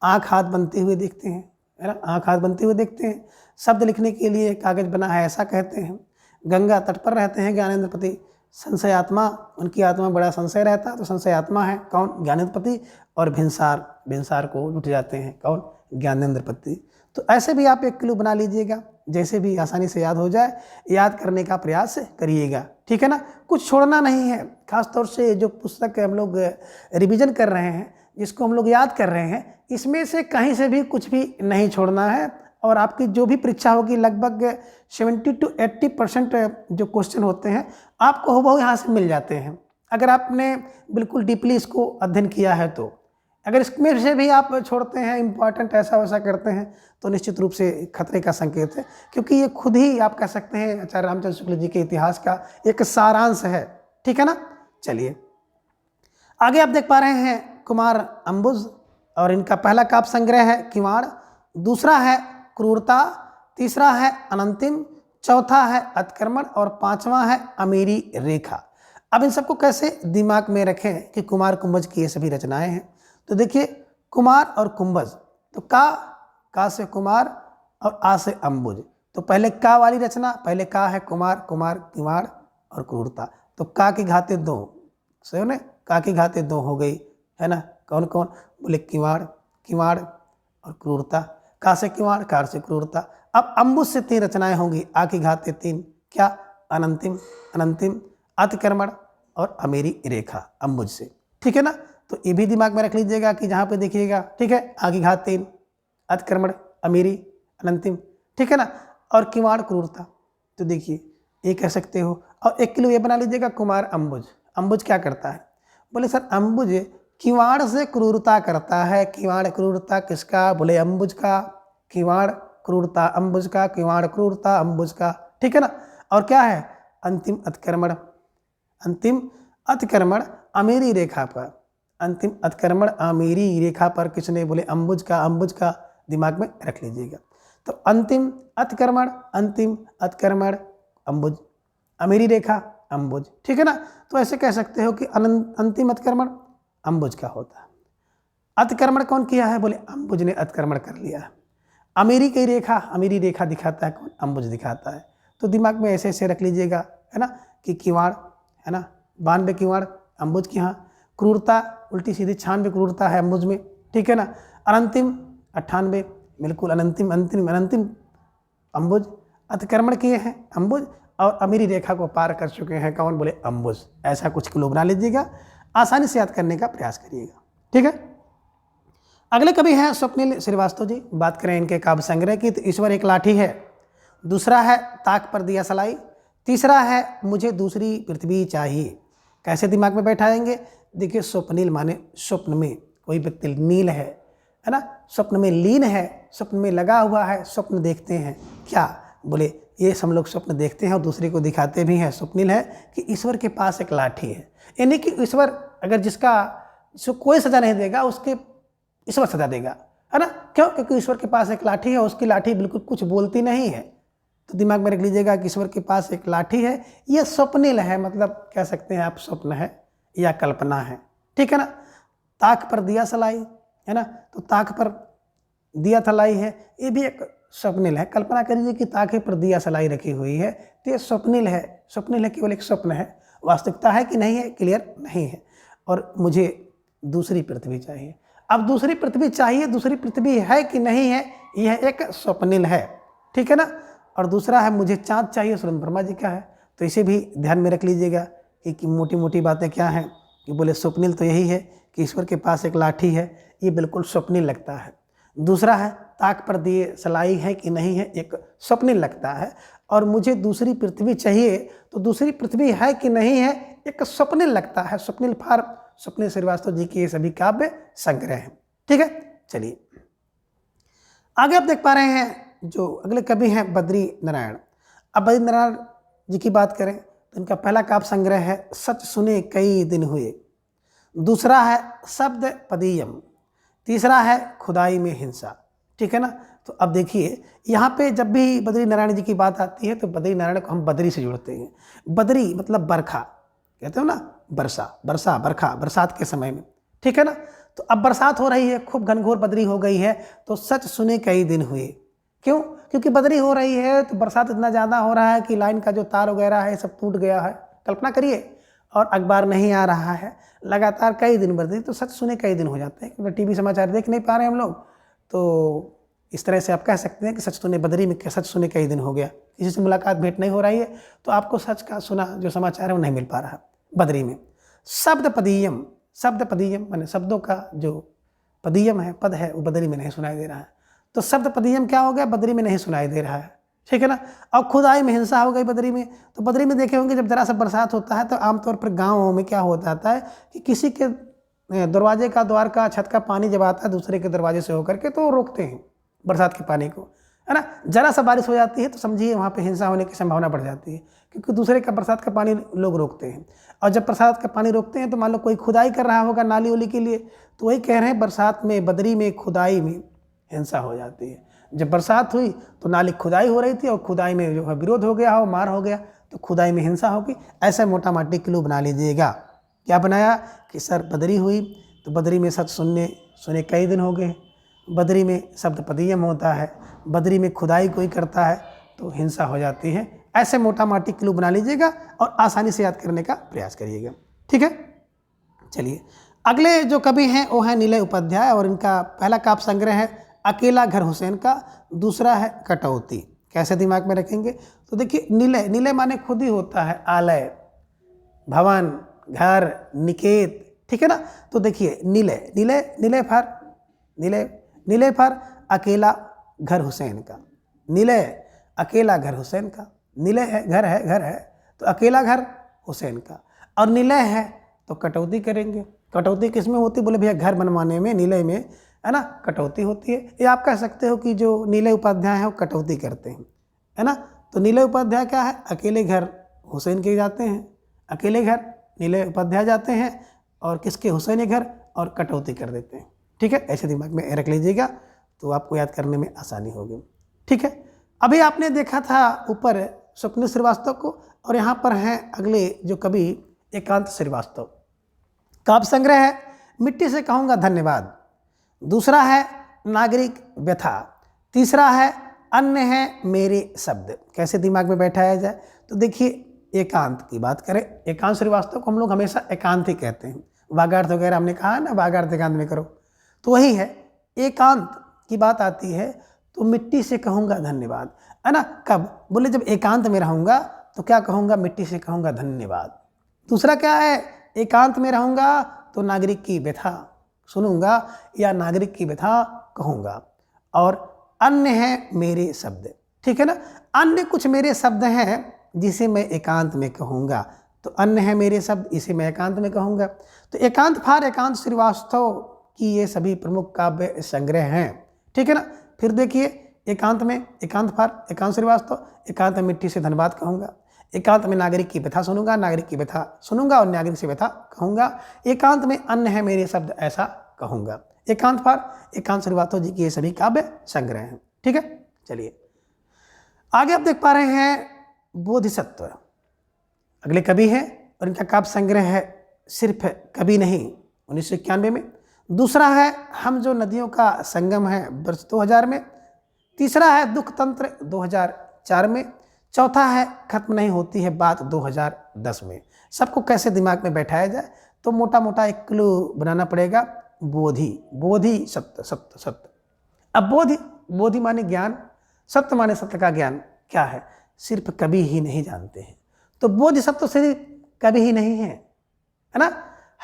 आँख हाथ बनते हुए देखते हैं, है ना, आँख हाथ बनते हुए देखते हैं। शब्द लिखने के लिए कागज बना है ऐसा कहते हैं। गंगा तट पर रहते हैं ज्ञानेंद्र पति। संशय आत्मा, उनकी आत्मा बड़ा संशय रहता, तो संशय आत्मा है कौन, ज्ञानेंद्र पति। और भिनसार भिनसार को उठ जाते हैं कौन, ज्ञानेंद्र पति। तो ऐसे भी आप एक क्लू बना लीजिएगा, जैसे भी आसानी से याद हो जाए, याद करने का प्रयास करिएगा, ठीक है ना। कुछ छोड़ना नहीं है। खासतौर से जो पुस्तक हम लोग रिवीजन कर रहे हैं, जिसको हम लोग याद कर रहे हैं, इसमें से कहीं से भी कुछ भी नहीं छोड़ना है। और आपकी जो भी परीक्षा होगी लगभग 70 to 80% जो क्वेश्चन होते हैं आपको हूबहू यहाँ से मिल जाते हैं, अगर आपने बिल्कुल डीपली इसको अध्ययन किया है तो। अगर इसमें से भी आप छोड़ते हैं, इंपॉर्टेंट ऐसा वैसा करते हैं, तो निश्चित रूप से खतरे का संकेत है, क्योंकि ये खुद ही आप कह सकते हैं आचार्य रामचंद्र शुक्ल जी के इतिहास का एक सारांश है, ठीक है ना। चलिए आगे आप देख पा रहे हैं कुमार अंबुज, और इनका पहला काव्य संग्रह है किवाड़, दूसरा है क्रूरता, तीसरा है अनंतिम, चौथा है अतिक्रमण और पांचवा है अमीरी रेखा। अब इन सबको कैसे दिमाग में रखें कि कुमार कुंभज की ये सभी रचनाएं हैं। तो देखिए कुमार और कुंभज, तो का से कुमार और आ से अंबुज। तो पहले का वाली रचना, पहले का है कुमार, कुमार किवाड़ और क्रूरता। तो का की घाते 2, सही ने, का की घाते 2 हो गई, है ना। कौन कौन, बोले किवाड़ किवाड़ और क्रूरता। का से किवाड़, कार से क्रूरता। अब अंबुज से 3 रचनाएं होंगी, आ की घाते 3, क्या, अनंतिम अनंतिम, अतिक्रमण और अमीरी रेखा, अंबुज से, ठीक है ना। तो ये भी दिमाग में रख लीजिएगा कि जहाँ पे देखिएगा, ठीक है, आ की घात 3, अतिक्रमण, अमीरी, अनंतिम, ठीक है ना, और किवाड़ क्रूरता। तो देखिए ये कह सकते हो। और एक किलो ये बना लीजिएगा कुमार अंबुज। अंबुज क्या करता है, बोले सर अंबुज किवाड़ से क्रूरता करता है। किवाड़ क्रूरता किसका, बोले अंबुज का। किवाड़ क्रूरता अंबुज का, किवाड़ क्रूरता अंबुज का, ठीक है ना। और क्या है, अंतिम अतिक्रमण, अंतिम अतिक्रमण अमीरी रेखा पर। अंतिम अतिक्रमण अमीरी रेखा पर किसने, बोले अंबुज का। अंबुज का दिमाग में रख लीजिएगा। तो अंतिम अतिक्रमण, अंतिम अतिक्रमण अंबुज, अमीरी रेखा अंबुज, ठीक है ना। तो ऐसे कह सकते हो कि अंतिम अतिक्रमण अंबुज का होता है। अतिक्रमण कौन किया है, बोले अंबुज ने अतिक्रमण कर लिया है। अमीरी की रेखा, अमीरी रेखा दिखाता है कौन, अंबुज दिखाता है। तो दिमाग में ऐसे ऐसे रख लीजिएगा, है ना, कि किवाड़, है ना, 92 किवाड़ अंबुज की, यहाँ क्रूरता उल्टी सीधी 96 क्रूरता है अंबुज में, ठीक है ना। अनंतिम 98, बिल्कुल अनंतिम अंतिम अनंतिम अंबुज। अतिक्रमण किए हैं अंबुज, और अमीरी रेखा को पार कर चुके हैं कौन, बोले अंबुज। ऐसा कुछ क्लू बना लीजिएगा, आसानी से याद करने का प्रयास करिएगा, ठीक है। अगले कवि हैं स्वप्निल श्रीवास्तव जी। बात करें इनके काव्य संग्रह की, तो ईश्वर एक लाठी है, दूसरा है ताक पर दिया सलाई, तीसरा है मुझे दूसरी पृथ्वी चाहिए। कैसे दिमाग में बैठाएंगे, देखिए स्वप्निल माने स्वप्न में कोई व्यक्ति नील है ना, स्वप्न में लीन है, स्वप्न में लगा हुआ है, स्वप्न देखते हैं क्या, बोले ये सब लोग स्वप्न देखते हैं और दूसरे को दिखाते भी हैं। स्वप्निल है कि ईश्वर के पास एक लाठी है, यानी कि ईश्वर अगर जिसको कोई सजा नहीं देगा उसके ईश्वर सजा देगा, है ना। क्यों, क्योंकि ईश्वर के पास एक लाठी है, उसकी लाठी बिल्कुल कुछ बोलती नहीं है। तो दिमाग में रख लीजिएगा कि ईश्वर के पास एक लाठी है, यह स्वप्निल है, मतलब कह सकते हैं आप स्वप्न है या कल्पना है, ठीक है ना। ताक पर दिया सलाई, है ना, तो ताक पर दिया सलाई है, ये भी एक स्वप्निल है। कल्पना करिए कि ताक पर दिया सलाई रखी हुई है, तो ये स्वप्निल है। स्वप्निल है, केवल एक स्वप्न है, वास्तविकता है कि नहीं है, क्लियर नहीं है। और मुझे दूसरी पृथ्वी चाहिए। अब दूसरी पृथ्वी चाहिए, दूसरी पृथ्वी है कि नहीं है, यह एक स्वप्निल है, ठीक है ना। और दूसरा है मुझे चाँद चाहिए, सुरेंद्र वर्मा जी का है। तो इसे भी ध्यान में रख लीजिएगा कि मोटी मोटी बातें क्या हैं, कि बोले स्वप्निल तो यही है कि ईश्वर के पास एक लाठी है, ये बिल्कुल स्वप्निल लगता है। दूसरा है ताक पर दिए सलाई है कि नहीं है, एक स्वप्निल लगता है। और मुझे दूसरी पृथ्वी चाहिए, तो दूसरी पृथ्वी है कि नहीं है, एक स्वप्निल लगता है। स्वप्निल फार स्वप्निल श्रीवास्तव जी के ये सभी काव्य संग्रह हैं। ठीक है, चलिए आगे आप देख पा रहे हैं जो अगले कवि हैं बद्री नारायण। अब बद्री नारायण जी की बात करें तो इनका पहला काव्य संग्रह है सच सुने कई दिन हुए, दूसरा है शब्द पदीयम, तीसरा है खुदाई में हिंसा। ठीक है ना। तो अब देखिए यहाँ पे जब भी बद्री नारायण जी की बात आती है तो बद्री नारायण को हम बद्री से जोड़ते हैं। बद्री मतलब बरखा, कहते हो ना, वर्षा, वर्षा, बरखा, बरसात के समय में। ठीक है ना। तो अब बरसात हो रही है, खूब घनघोर बदरी हो गई है, तो सच सुने कई दिन हुए। क्यों? क्योंकि बदरी हो रही है तो बरसात इतना ज़्यादा हो रहा है कि लाइन का जो तार वगैरह है सब टूट गया है, कल्पना करिए, और अखबार नहीं आ रहा है लगातार कई दिन बदरी, तो सच सुने कई दिन हो जाते हैं क्योंकि टीवी समाचार देख नहीं पा रहे हम लोग। तो इस तरह से आप कह सकते हैं कि सच सुने बदरी में सच सुने कई दिन हो गया, किसी से मुलाकात भेंट नहीं हो रही है तो आपको सच का सुना जो समाचार है वो नहीं मिल पा रहा बदरी में। शब्द पदीयम, शब्द पदीयम माने शब्दों का जो पदीयम है, पद है, वो बदरी में नहीं सुनाई दे रहा है। तो शब्द पदीयम क्या हो गया, बदरी में नहीं सुनाई दे रहा है। ठीक है ना। और खुदाई में हिंसा हो गई बदरी में। तो बदरी में देखे होंगे जब जरा सा बरसात होता है तो आमतौर पर गाँवों में क्या हो जाता है कि किसी के दरवाजे का, द्वार का, छत का पानी जब आता है दूसरे के दरवाजे से होकर के, तो रोकते हैं बरसात के पानी को, है ना। जरा सा बारिश हो जाती है तो समझिए वहाँ पे हिंसा होने की संभावना बढ़ जाती है, क्योंकि दूसरे का बरसात का पानी लोग रोकते हैं। और जब बरसात का पानी रोकते हैं तो मान लो कोई खुदाई कर रहा होगा नाली उली के लिए, तो वही कह रहे हैं बरसात में, बदरी में, खुदाई में हिंसा हो जाती है। जब बरसात हुई तो नाली खुदाई हो रही थी और खुदाई में जो है विरोध हो गया हो, मार हो गया, तो खुदाई में हिंसा होगी। ऐसा मोटा माटी क्लू बना लीजिएगा। क्या बनाया कि सर बदरी हुई तो बदरी में सच सुने कई दिन हो गए, बदरी में शब्द पदीयम होता है, बदरी में खुदाई कोई करता है तो हिंसा हो जाती है। ऐसे मोटा माटी क्लू बना लीजिएगा और आसानी से याद करने का प्रयास करिएगा। ठीक है, चलिए अगले जो कवि हैं वो हैं नीलय उपाध्याय, और इनका पहला काव्य संग्रह है अकेला घर हुसैन का, दूसरा है कटौती। कैसे दिमाग में रखेंगे तो देखिए नीलय, नीलय माने खुद ही होता है आलय, भवन, घर, निकेत। ठीक है ना। तो देखिए नीलय, नीलय, नीलय फार, नीलय, नीलय फार अकेला घर हुसैन का, नीलय अकेला घर हुसैन का, नीलय है घर है, घर है तो अकेला घर हुसैन का, और नीलय है तो कटौती करेंगे। कटौती किस में होती, बोले भैया घर बनवाने में, नीलय में, है ना, कटौती होती है। ये आप कह सकते हो कि जो नीलय उपाध्याय है वो कटौती करते हैं, है ना। तो नीलय उपाध्याय क्या है, अकेले घर हुसैन के जाते हैं, अकेले घर नीलय उपाध्याय जाते हैं और किसके, हुसैन घर, और कटौती कर देते हैं। ठीक है, ऐसे दिमाग में रख लीजिएगा तो आपको याद करने में आसानी होगी। ठीक है, अभी आपने देखा था ऊपर स्वप्निल श्रीवास्तव को, और यहाँ पर हैं अगले जो कवि एकांत श्रीवास्तव। काव्य संग्रह है मिट्टी से कहूँगा धन्यवाद, दूसरा है नागरिक व्यथा, तीसरा है अन्य है मेरे शब्द। कैसे दिमाग में बैठाया जाए तो देखिए एकांत की बात करें, एकांत श्रीवास्तव को हम लोग हमेशा एकांत ही कहते हैं। वागार्थ वगैरह हमने कहा है ना, वागार्थ एकांत में करो, तो वही है। एकांत की बात आती है तो मिट्टी से कहूँगा धन्यवाद, है ना। कब, बोले जब एकांत में रहूँगा तो क्या कहूँगा, मिट्टी से कहूँगा धन्यवाद। दूसरा क्या है, एकांत में रहूँगा तो नागरिक की व्यथा सुनूंगा या नागरिक की व्यथा कहूँगा, और अन्य है मेरे शब्द। ठीक है ना। अन्य कुछ मेरे शब्द हैं जिसे मैं एकांत में कहूँगा, तो अन्य है मेरे शब्द, इसे मैं एकांत में कहूँगा। तो एकांत फार एकांत श्रीवास्तव की ये सभी प्रमुख काव्य संग्रह हैं। ठीक है ना। फिर देखिए एकांत में एकांत फार एकांत श्रीवास्तव, एकांत में मिट्टी से धन्यवाद कहूँगा, एकांत में नागरिक की व्यथा सुनूंगा, नागरिक की व्यथा सुनूंगा और नागरिक से व्यथा कहूँगा, एकांत में अन्य है मेरे शब्द ऐसा कहूँगा। एकांत फार एकांत श्रीवास्तव जी की ये सभी काव्य संग्रह हैं। ठीक है, चलिए आगे आप देख पा रहे हैं बोधिसत्व, अगले कवि हैं और इनका काव्य संग्रह है सिर्फ कवि नहीं 1991 में, दूसरा है हम जो नदियों का संगम है वर्ष 2000 में, तीसरा है दुख तंत्र 2004 में, चौथा है खत्म नहीं होती है बात 2010 में। सबको कैसे दिमाग में बैठाया जाए तो मोटा मोटा एक क्लू बनाना पड़ेगा, बोधि, बोधि सत्य, सत्य, सत्य। अब बोधि, बोधि माने ज्ञान, सत्य माने सत्य का ज्ञान क्या है, सिर्फ कवि ही नहीं जानते हैं। तो बोधिसत्व सिर्फ कवि ही नहीं है, है ना।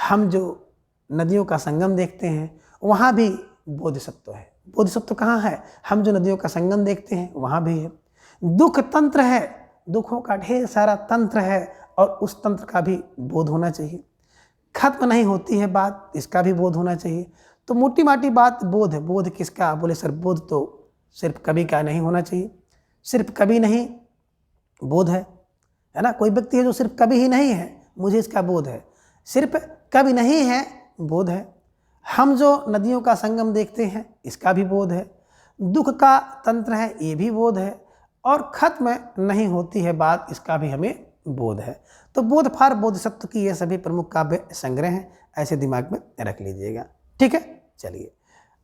हम जो नदियों का संगम देखते हैं वहाँ भी बोधिसत्व है, बोधिसत्व कहाँ है? हम जो नदियों का संगम देखते हैं वहाँ भी है। दुख तंत्र है, दुखों का ढेर सारा तंत्र है और उस तंत्र का भी बोध होना चाहिए। खत्म नहीं होती है बात, इसका भी बोध होना चाहिए। तो मोटी माटी बात बोध है। बोध किसका? बोले सर बोध तो सिर्फ कवि का नहीं होना चाहिए। सिर्फ कवि नहीं बोध है ना। कोई व्यक्ति है जो सिर्फ कवि ही नहीं है, मुझे इसका बोध है। सिर्फ कवि नहीं है, बोध है। हम जो नदियों का संगम देखते हैं इसका भी बोध है। दुख का तंत्र है, ये भी बोध है। और खत्म नहीं होती है बात, इसका भी हमें बोध है। तो बोध फार बोधिसत्व की ये सभी प्रमुख काव्य संग्रह हैं, ऐसे दिमाग में रख लीजिएगा। ठीक है, चलिए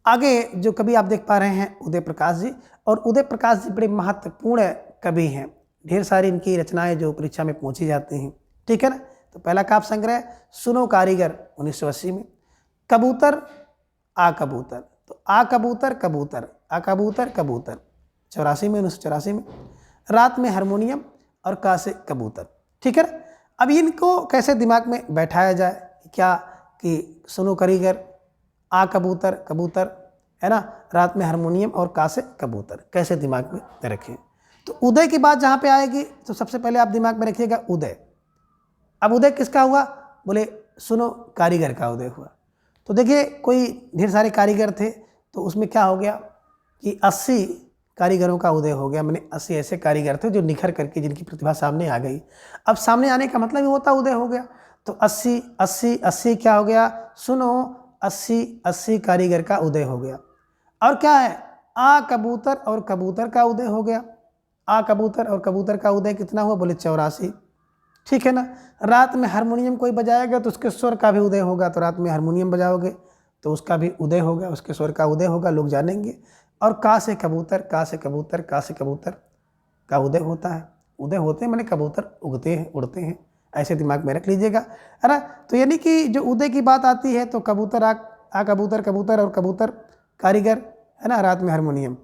आगे जो कवि आप देख पा रहे हैं उदय प्रकाश जी। और उदय प्रकाश जी बड़े महत्वपूर्ण कवि हैं। ढेर सारी इनकी रचनाएं जो परीक्षा में पूछी जाती हैं। ठीक है ना। तो पहला काव्य संग्रह सुनो कारीगर 1980 में। कबूतर आ कबूतर, तो आ कबूतर कबूतर आ कबूतर कबूतर 84 में, 1984 में। रात में हारमोनियम और का से कबूतर। ठीक है ना। अब इनको कैसे दिमाग में बैठाया जाए, क्या कि सुनो कारीगर, आ कबूतर कबूतर है ना, रात में हारमोनियम और का से कबूतर, कैसे दिमाग में रखें। तो उदय की बात जहाँ पे आएगी तो सबसे पहले आप दिमाग में रखिएगा उदय। अब उदय किसका हुआ? बोले सुनो कारीगर का उदय हुआ। तो देखिए कोई ढेर सारे कारीगर थे, तो उसमें क्या हो गया कि 80 कारीगरों का उदय हो गया। मैंने 80 ऐसे कारीगर थे जो निखर करके जिनकी प्रतिभा सामने आ गई। अब सामने आने का मतलब ही होता उदय हो गया। तो 80 80 80 क्या हो गया? सुनो 80 कारीगर का उदय हो गया। और क्या है? आ कबूतर और कबूतर का उदय हो गया। आ कबूतर और कबूतर का उदय कितना हुआ? बोले 84। ठीक है ना। रात में हारमोनियम कोई बजाएगा तो उसके स्वर का भी उदय होगा। तो रात में हारमोनियम बजाओगे तो उसका भी उदय होगा, उसके स्वर का उदय होगा, लोग जानेंगे। और का से कबूतर, का से कबूतर, का से कबूतर का उदय होता है। उदय होते हैं मैंने कबूतर उगते हैं, उड़ते हैं, ऐसे दिमाग में रख लीजिएगा, है ना। तो यानी कि जो उदय की बात आती है तो कबूतर आ कबूतर कबूतर और कबूतर कारीगर, है ना, रात में हारमोनियम।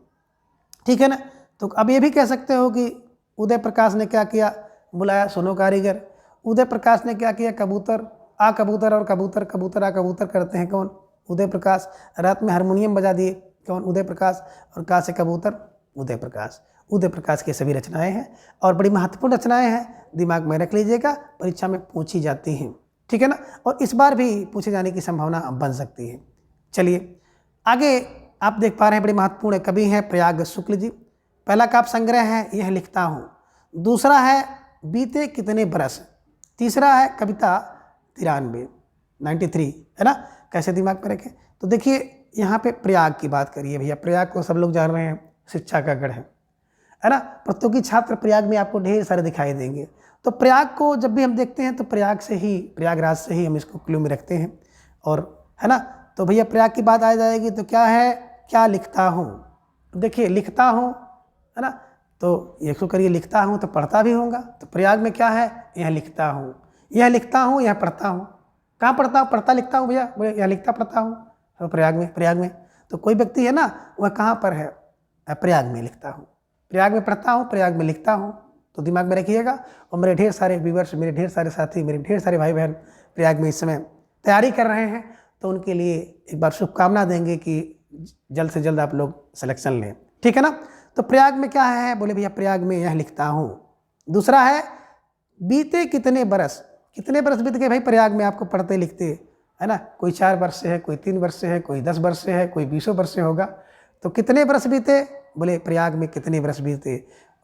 ठीक है ना। तो अब ये भी कह सकते हो कि उदय प्रकाश ने क्या किया? बुलाया सुनो कारीगर। उदय प्रकाश ने क्या किया? कबूतर आ कबूतर और कबूतर कबूतर आ कबूतर करते हैं कौन? उदय प्रकाश। रात में हारमोनियम बजा दिए कौन? उदय प्रकाश। और का से कबूतर, उदय प्रकाश। उदय प्रकाश की सभी रचनाएं हैं और बड़ी महत्वपूर्ण रचनाएं हैं, दिमाग में रख लीजिएगा, परीक्षा में पूछी जाती हैं। ठीक है ना। और इस बार भी पूछे जाने की संभावना बन सकती है। चलिए आगे आप देख पा रहे हैं बड़े महत्वपूर्ण कवि हैं प्रयाग शुक्ल जी। पहला काव्य संग्रह है यह लिखता हूँ। दूसरा है बीते कितने बरस। तीसरा है कविता 93 है ना। कैसे दिमाग में रखें? तो देखिए यहाँ पे प्रयाग की बात करिए भैया। प्रयाग को सब लोग जान रहे हैं, शिक्षा का गढ़ है ना। प्रतियोगी छात्र प्रयाग में आपको ढेर सारे दिखाई देंगे। तो प्रयाग को जब भी हम देखते हैं तो प्रयाग से ही, प्रयागराज से ही हम इसको क्लू में रखते हैं। और है ना, तो भैया प्रयाग की बात आ जाएगी तो क्या है? क्या लिखता हूँ। देखिए लिखता हूँ, है ना, तो ये क्यों करिए, लिखता हूँ तो पढ़ता भी होगा। तो प्रयाग में क्या है? यह लिखता हूँ, यह लिखता हूँ, यह पढ़ता हूँ। कहाँ पढ़ता हूँ? पढ़ता लिखता हूँ भैया, यह लिखता पढ़ता हूँ। तो प्रयाग में तो कोई व्यक्ति है ना, वह कहाँ पर है? प्रयाग में लिखता हूँ, प्रयाग में पढ़ता हूँ, प्रयाग में लिखता हूँ। तो दिमाग में रखिएगा। और मेरे ढेर सारे व्यूवर्स, मेरे ढेर सारे साथी, मेरे ढेर सारे भाई बहन प्रयाग में इस समय तैयारी कर रहे हैं, तो उनके लिए एक बार शुभकामना देंगे कि जल्द से जल्द आप लोग सिलेक्शन लें। ठीक है ना। तो प्रयाग में क्या है? बोले भैया प्रयाग में यह लिखता हूँ। दूसरा है बीते कितने बरस। कितने बरस बीत गए भाई प्रयाग में आपको पढ़ते लिखते, है ना। कोई 4 वर्ष से है, कोई 3 वर्ष से है, कोई 10 वर्ष से है, कोई 20 वर्ष से होगा। तो कितने बरस बीते? बोले प्रयाग में कितने बरस बीते।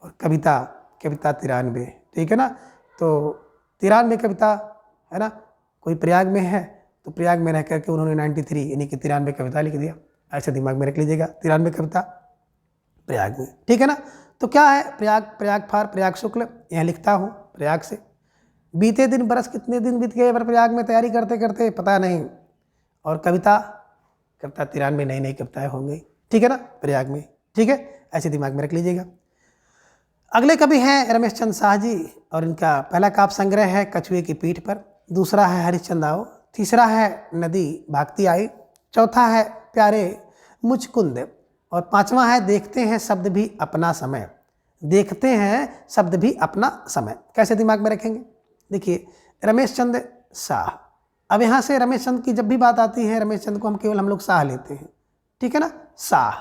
और कविता 93। ठीक है ना। तो 93 कविता, है ना। कोई प्रयाग में है तो प्रयाग में रह करके उन्होंने 93 यानी कि 93 कविता लिख दिया। ऐसे दिमाग में रख लीजिएगा, 93 कविता प्रयाग में। ठीक है ना। तो क्या है? प्रयाग फार प्रयाग शुक्ल, यह लिखता हूँ प्रयाग से। बीते दिन बरस, कितने दिन बीत गए प्रयाग में तैयारी करते करते, पता नहीं। और कविता 93 नई नई कविताएं होंगी। ठीक है ना, प्रयाग में। ठीक है, ऐसे दिमाग में रख लीजिएगा। अगले कवि हैं रमेश चंद्र शाह जी, और इनका पहला काव्य संग्रह है कछुए की पीठ पर। दूसरा है हरिश्चंद्र आओ। तीसरा है नदी भागती आई। चौथा है प्यारे मुचकुंद। और पांचवा है देखते हैं शब्द भी अपना समय। देखते हैं शब्द भी अपना समय, कैसे दिमाग में रखेंगे? देखिए रमेश चंद्र शाह। अब यहाँ से रमेश चंद्र की जब भी बात आती है, रमेश चंद्र को हम लोग शाह लेते हैं। ठीक है ना, शाह।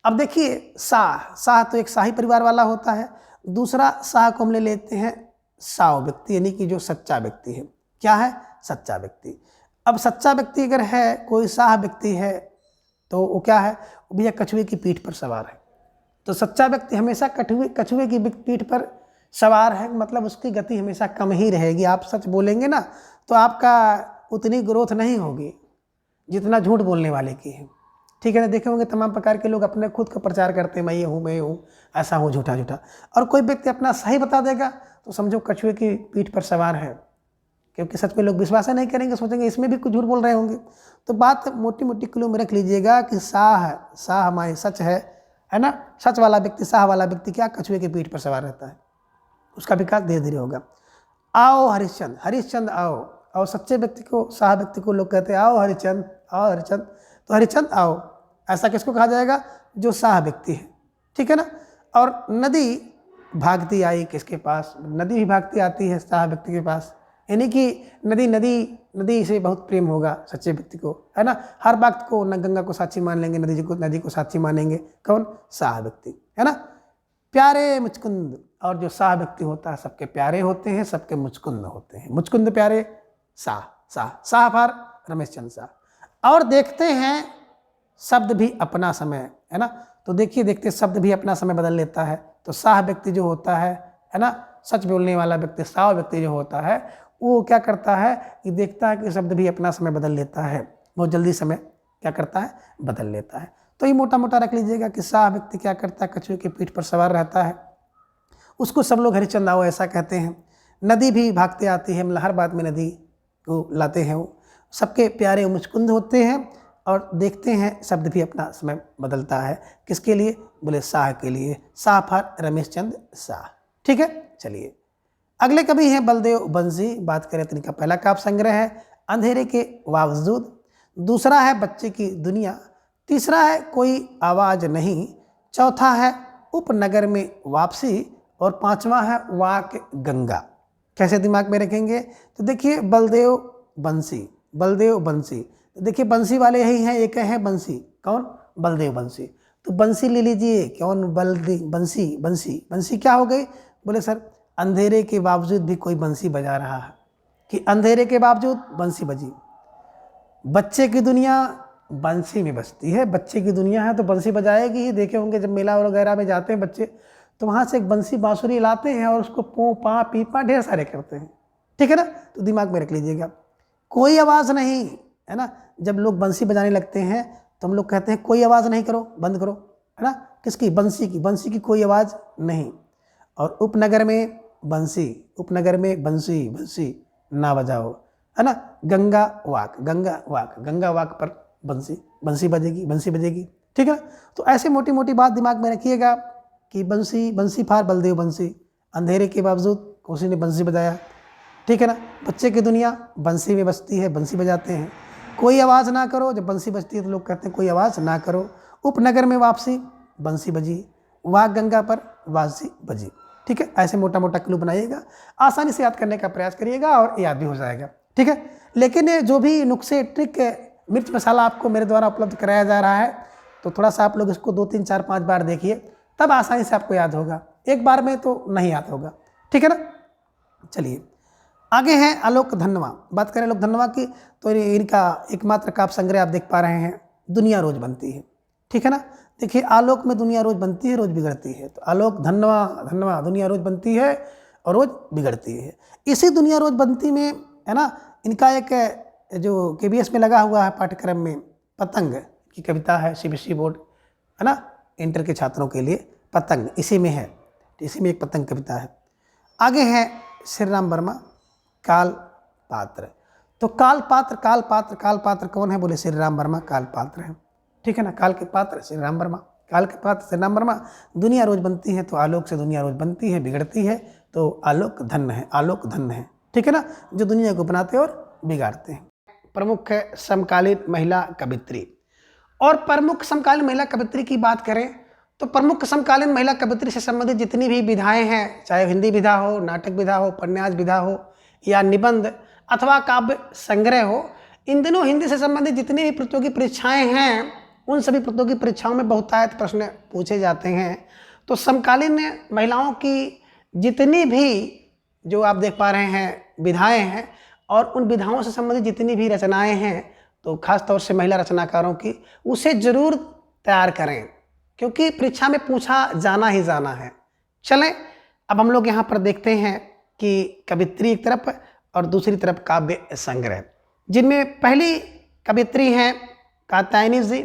अब देखिए शाह, शाह तो एक शाही परिवार वाला होता है। दूसरा शाह को हम ले लेते हैं साव व्यक्ति, यानी कि जो सच्चा व्यक्ति है। क्या है? सच्चा व्यक्ति। अब सच्चा व्यक्ति अगर है, कोई शाह व्यक्ति है, तो वो क्या है? वो भैया कछुए की पीठ पर सवार है। तो सच्चा व्यक्ति हमेशा कछुए की पीठ पर सवार है, मतलब उसकी गति हमेशा कम ही रहेगी। आप सच बोलेंगे ना तो आपका उतनी ग्रोथ नहीं होगी जितना झूठ बोलने वाले की है। ठीक है ना? देखे होंगे तमाम प्रकार के लोग अपने खुद का प्रचार करते हैं, मैं ये हूँ, मैं ये हूँ, ऐसा हूँ, झूठा झूठा। और कोई व्यक्ति अपना सही बता देगा तो समझो कछुए की पीठ पर सवार है, क्योंकि सच में लोग विश्वास नहीं करेंगे, सोचेंगे इसमें भी कुछ झूठ बोल रहे होंगे। तो बात मोटी मोटी क्लू में रख लीजिएगा कि शाह हमारे सच है ना? सच वाला व्यक्ति, शाह वाला व्यक्ति क्या? कछुए की पीठ पर सवार रहता है। उसका विकास धीरे धीरे होगा। आओ हरिश्चंद्र, हरिश्चंद्र आओ। और सच्चे व्यक्ति को, शाह व्यक्ति को लोग कहते हैं आओ हरिश्चंद्र, आओ हरिश्चंद्र। तो हरिश्चंद्र आओ, ऐसा किसको कहा जाएगा? जो शाह व्यक्ति है। ठीक है ना? और नदी भागती आई किसके पास? नदी भी भागती आती है शाह व्यक्ति के पास, यानी कि नदी से बहुत प्रेम होगा सच्चे व्यक्ति को, है ना? हर वक्त को न गंगा को साक्षी मान लेंगे, नदी को साक्षी मानेंगे। कौन? शाह व्यक्ति, है ना? प्यारे मुचकुंद, और जो शाह व्यक्ति होता है सबके प्यारे होते हैं, सबके मुचकुंद होते हैं। मुचकुंद प्यारे, शाह फॉर रमेश चंद्र शाह। और देखते हैं शब्द भी अपना समय, है ना? तो देखिए देखते शब्द भी अपना समय बदल लेता है। तो शाह व्यक्ति जो होता है ना, सच बोलने वाला व्यक्ति, शाह व्यक्ति जो होता है, वो क्या करता है कि देखता है कि शब्द भी अपना समय बदल लेता है, बहुत जल्दी समय क्या करता है? बदल लेता है। तो ये मोटा मोटा रख लीजिएगा कि शाह व्यक्ति क्या करता है? कछुए की पीठ पर सवार रहता है। उसको सब लोग हरिश्चंद्र आओ ऐसा कहते हैं। नदी भी भागते आती है, मतलब हर बात में नदी को लाते हैं वो। सबके प्यारे मुचकुंद होते हैं। और देखते हैं शब्द भी अपना समय बदलता है, किसके लिए? बोले शाह के लिए। शाह फॉर रमेश चंद्र शाह। ठीक है, चलिए अगले कवि हैं बलदेव बंसी। बात करें तो इनका पहला काव्य संग्रह है अंधेरे के बावजूद, दूसरा है बच्चे की दुनिया, तीसरा है कोई आवाज़ नहीं, चौथा है उपनगर में वापसी, और पांचवा है वाक गंगा। कैसे दिमाग में रखेंगे? तो देखिए बलदेव बंसी। तो देखिए बंसी वाले यही हैं, एक है बंसी। कौन? बलदेव बंसी। तो बंसी ले लीजिए। कौन? बंसी क्या हो गई? बोले सर अंधेरे के बावजूद भी कोई बंसी बजा रहा है, कि अंधेरे के बावजूद बंसी बजी। बच्चे की दुनिया बंसी में बजती है, बच्चे की दुनिया है तो बंसी बजाएगी ही। देखे होंगे जब मेला वगैरह में जाते हैं बच्चे, तो वहाँ से एक बंसी बांसुरी लाते हैं और उसको पो पा पीपा ढेर सारे करते हैं। ठीक है ना? तो दिमाग में रख लीजिएगा। कोई आवाज़ नहीं, है ना? जब लोग बंसी बजाने लगते हैं तो हम लोग कहते हैं कोई आवाज़ नहीं करो, बंद करो, है ना? किसकी? बंसी की कोई आवाज़ नहीं। और उपनगर में बंसी ना बजाओ, है ना? गंगा वाक पर बंसी बजेगी। ठीक है ना? तो ऐसे मोटी मोटी बात दिमाग में रखिएगा कि बंसी फार बलदेव बंसी, अंधेरे के बावजूद उसी ने बंसी बजाया। ठीक है ना? बच्चे की दुनिया बंसी में बजती है, बंसी बजाते हैं। कोई आवाज़ ना करो, जब बंसी बजती है तो लोग कहते हैं कोई आवाज़ ना करो। उपनगर में वापसी, बंसी बजी। वाक गंगा पर वासी बजी। ठीक है, ऐसे मोटा मोटा क्लू बनाइएगा, आसानी से याद करने का प्रयास करिएगा और याद भी हो जाएगा। ठीक है, लेकिन ये जो भी नुस्खे ट्रिक मिर्च मसाला आपको मेरे द्वारा उपलब्ध कराया जा रहा है, तो थोड़ा सा आप लोग इसको 2 3 4 5 बार देखिए, तब आसानी से आपको याद होगा। एक बार में तो नहीं याद होगा। ठीक है ना? चलिए आगे हैं आलोक धनवा। बात करें आलोक धनवा की, तो इनका एकमात्र काव्य संग्रह आप देख पा रहे हैं, दुनिया रोज बनती है। ठीक है ना? देखिए आलोक में दुनिया रोज बनती है, रोज बिगड़ती है। तो आलोक धनवा दुनिया रोज बनती है और रोज बिगड़ती है। इसी दुनिया रोज बनती में, है ना, इनका एक जो KBS में लगा हुआ है पाठ्यक्रम में, पतंग की कविता है, CBSE बोर्ड, है ना, इंटर के छात्रों के लिए पतंग इसी में है। इसी में एक पतंग कविता है। आगे है श्री राम वर्मा, काल पात्र। तो काल पात्र कौन है? बोले श्री राम वर्मा काल पात्र है। ठीक है ना? काल के पात्र श्री राम वर्मा, काल के पात्र श्री राम वर्मा। दुनिया रोज बनती है, तो आलोक से दुनिया रोज बनती है, बिगड़ती है, तो आलोक धन्य है। ठीक है ना? जो दुनिया को बनाते और बिगाड़ते हैं। प्रमुख समकालीन महिला कवित्री। और प्रमुख समकालीन महिला कवित्री की बात करें तो प्रमुख समकालीन महिला कवित्री से संबंधित जितनी भी विधाएं हैं, चाहे हिंदी विधा हो, नाटक विधा हो, उपन्यास विधा हो, या निबंध अथवा काव्य संग्रह हो, इन दिनों हिंदी से संबंधित जितनी भी प्रतियोगी परीक्षाएं हैं उन सभी प्रतियोगी परीक्षाओं में बहुतायत प्रश्न पूछे जाते हैं। तो समकालीन महिलाओं की जितनी भी जो आप देख पा रहे हैं विधाएं हैं और उन विधाओं से संबंधित जितनी भी रचनाएं हैं, तो खास तौर से महिला रचनाकारों की, उसे जरूर तैयार करें, क्योंकि परीक्षा में पूछा जाना ही जाना है। चलें अब हम लोग यहाँ पर देखते हैं कि कवित्री एक तरफ और दूसरी तरफ काव्य संग्रह, जिनमें पहली कवित्री हैं कात्यायनी जी,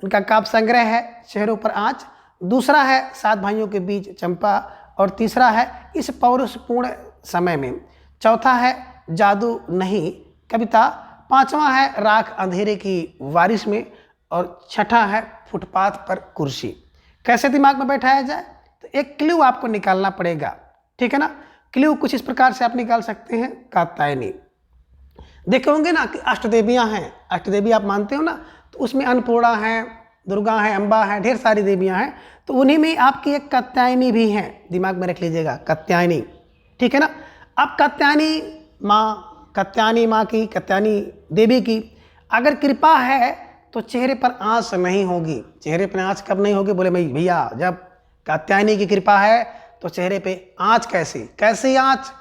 उनका काव्य संग्रह है चेहरों पर आँच, दूसरा है सात भाइयों के बीच चंपा, और तीसरा है इस पौरुषपूर्ण समय में, चौथा है जादू नहीं कविता, पांचवा है राख अंधेरे की बारिश में, और छठा है फुटपाथ पर कुर्सी। कैसे दिमाग में बैठाया जाए, तो एक क्लू आपको निकालना पड़ेगा, ठीक है ना। क्लू कुछ इस प्रकार से आप निकाल सकते हैं। कात्यायनी देखे होंगे ना कि अष्टदेवियां हैं, अष्टदेवी आप मानते हो ना, तो उसमें अन्नपूर्णा है, दुर्गा है, अम्बा है, ढेर सारी देवियां हैं, तो उन्हीं में आपकी एक कात्यायनी भी है, दिमाग में रख लीजिएगा कात्यायनी, ठीक है ना। अब कात्यायनी माँ की, कात्यायनी देवी की अगर कृपा है तो चेहरे पर आँच नहीं होगी। चेहरे पर आँच कब नहीं होगी, बोले भाई भैया जब कात्यायनी की कृपा है तो चेहरे पे आँच कैसी आँच,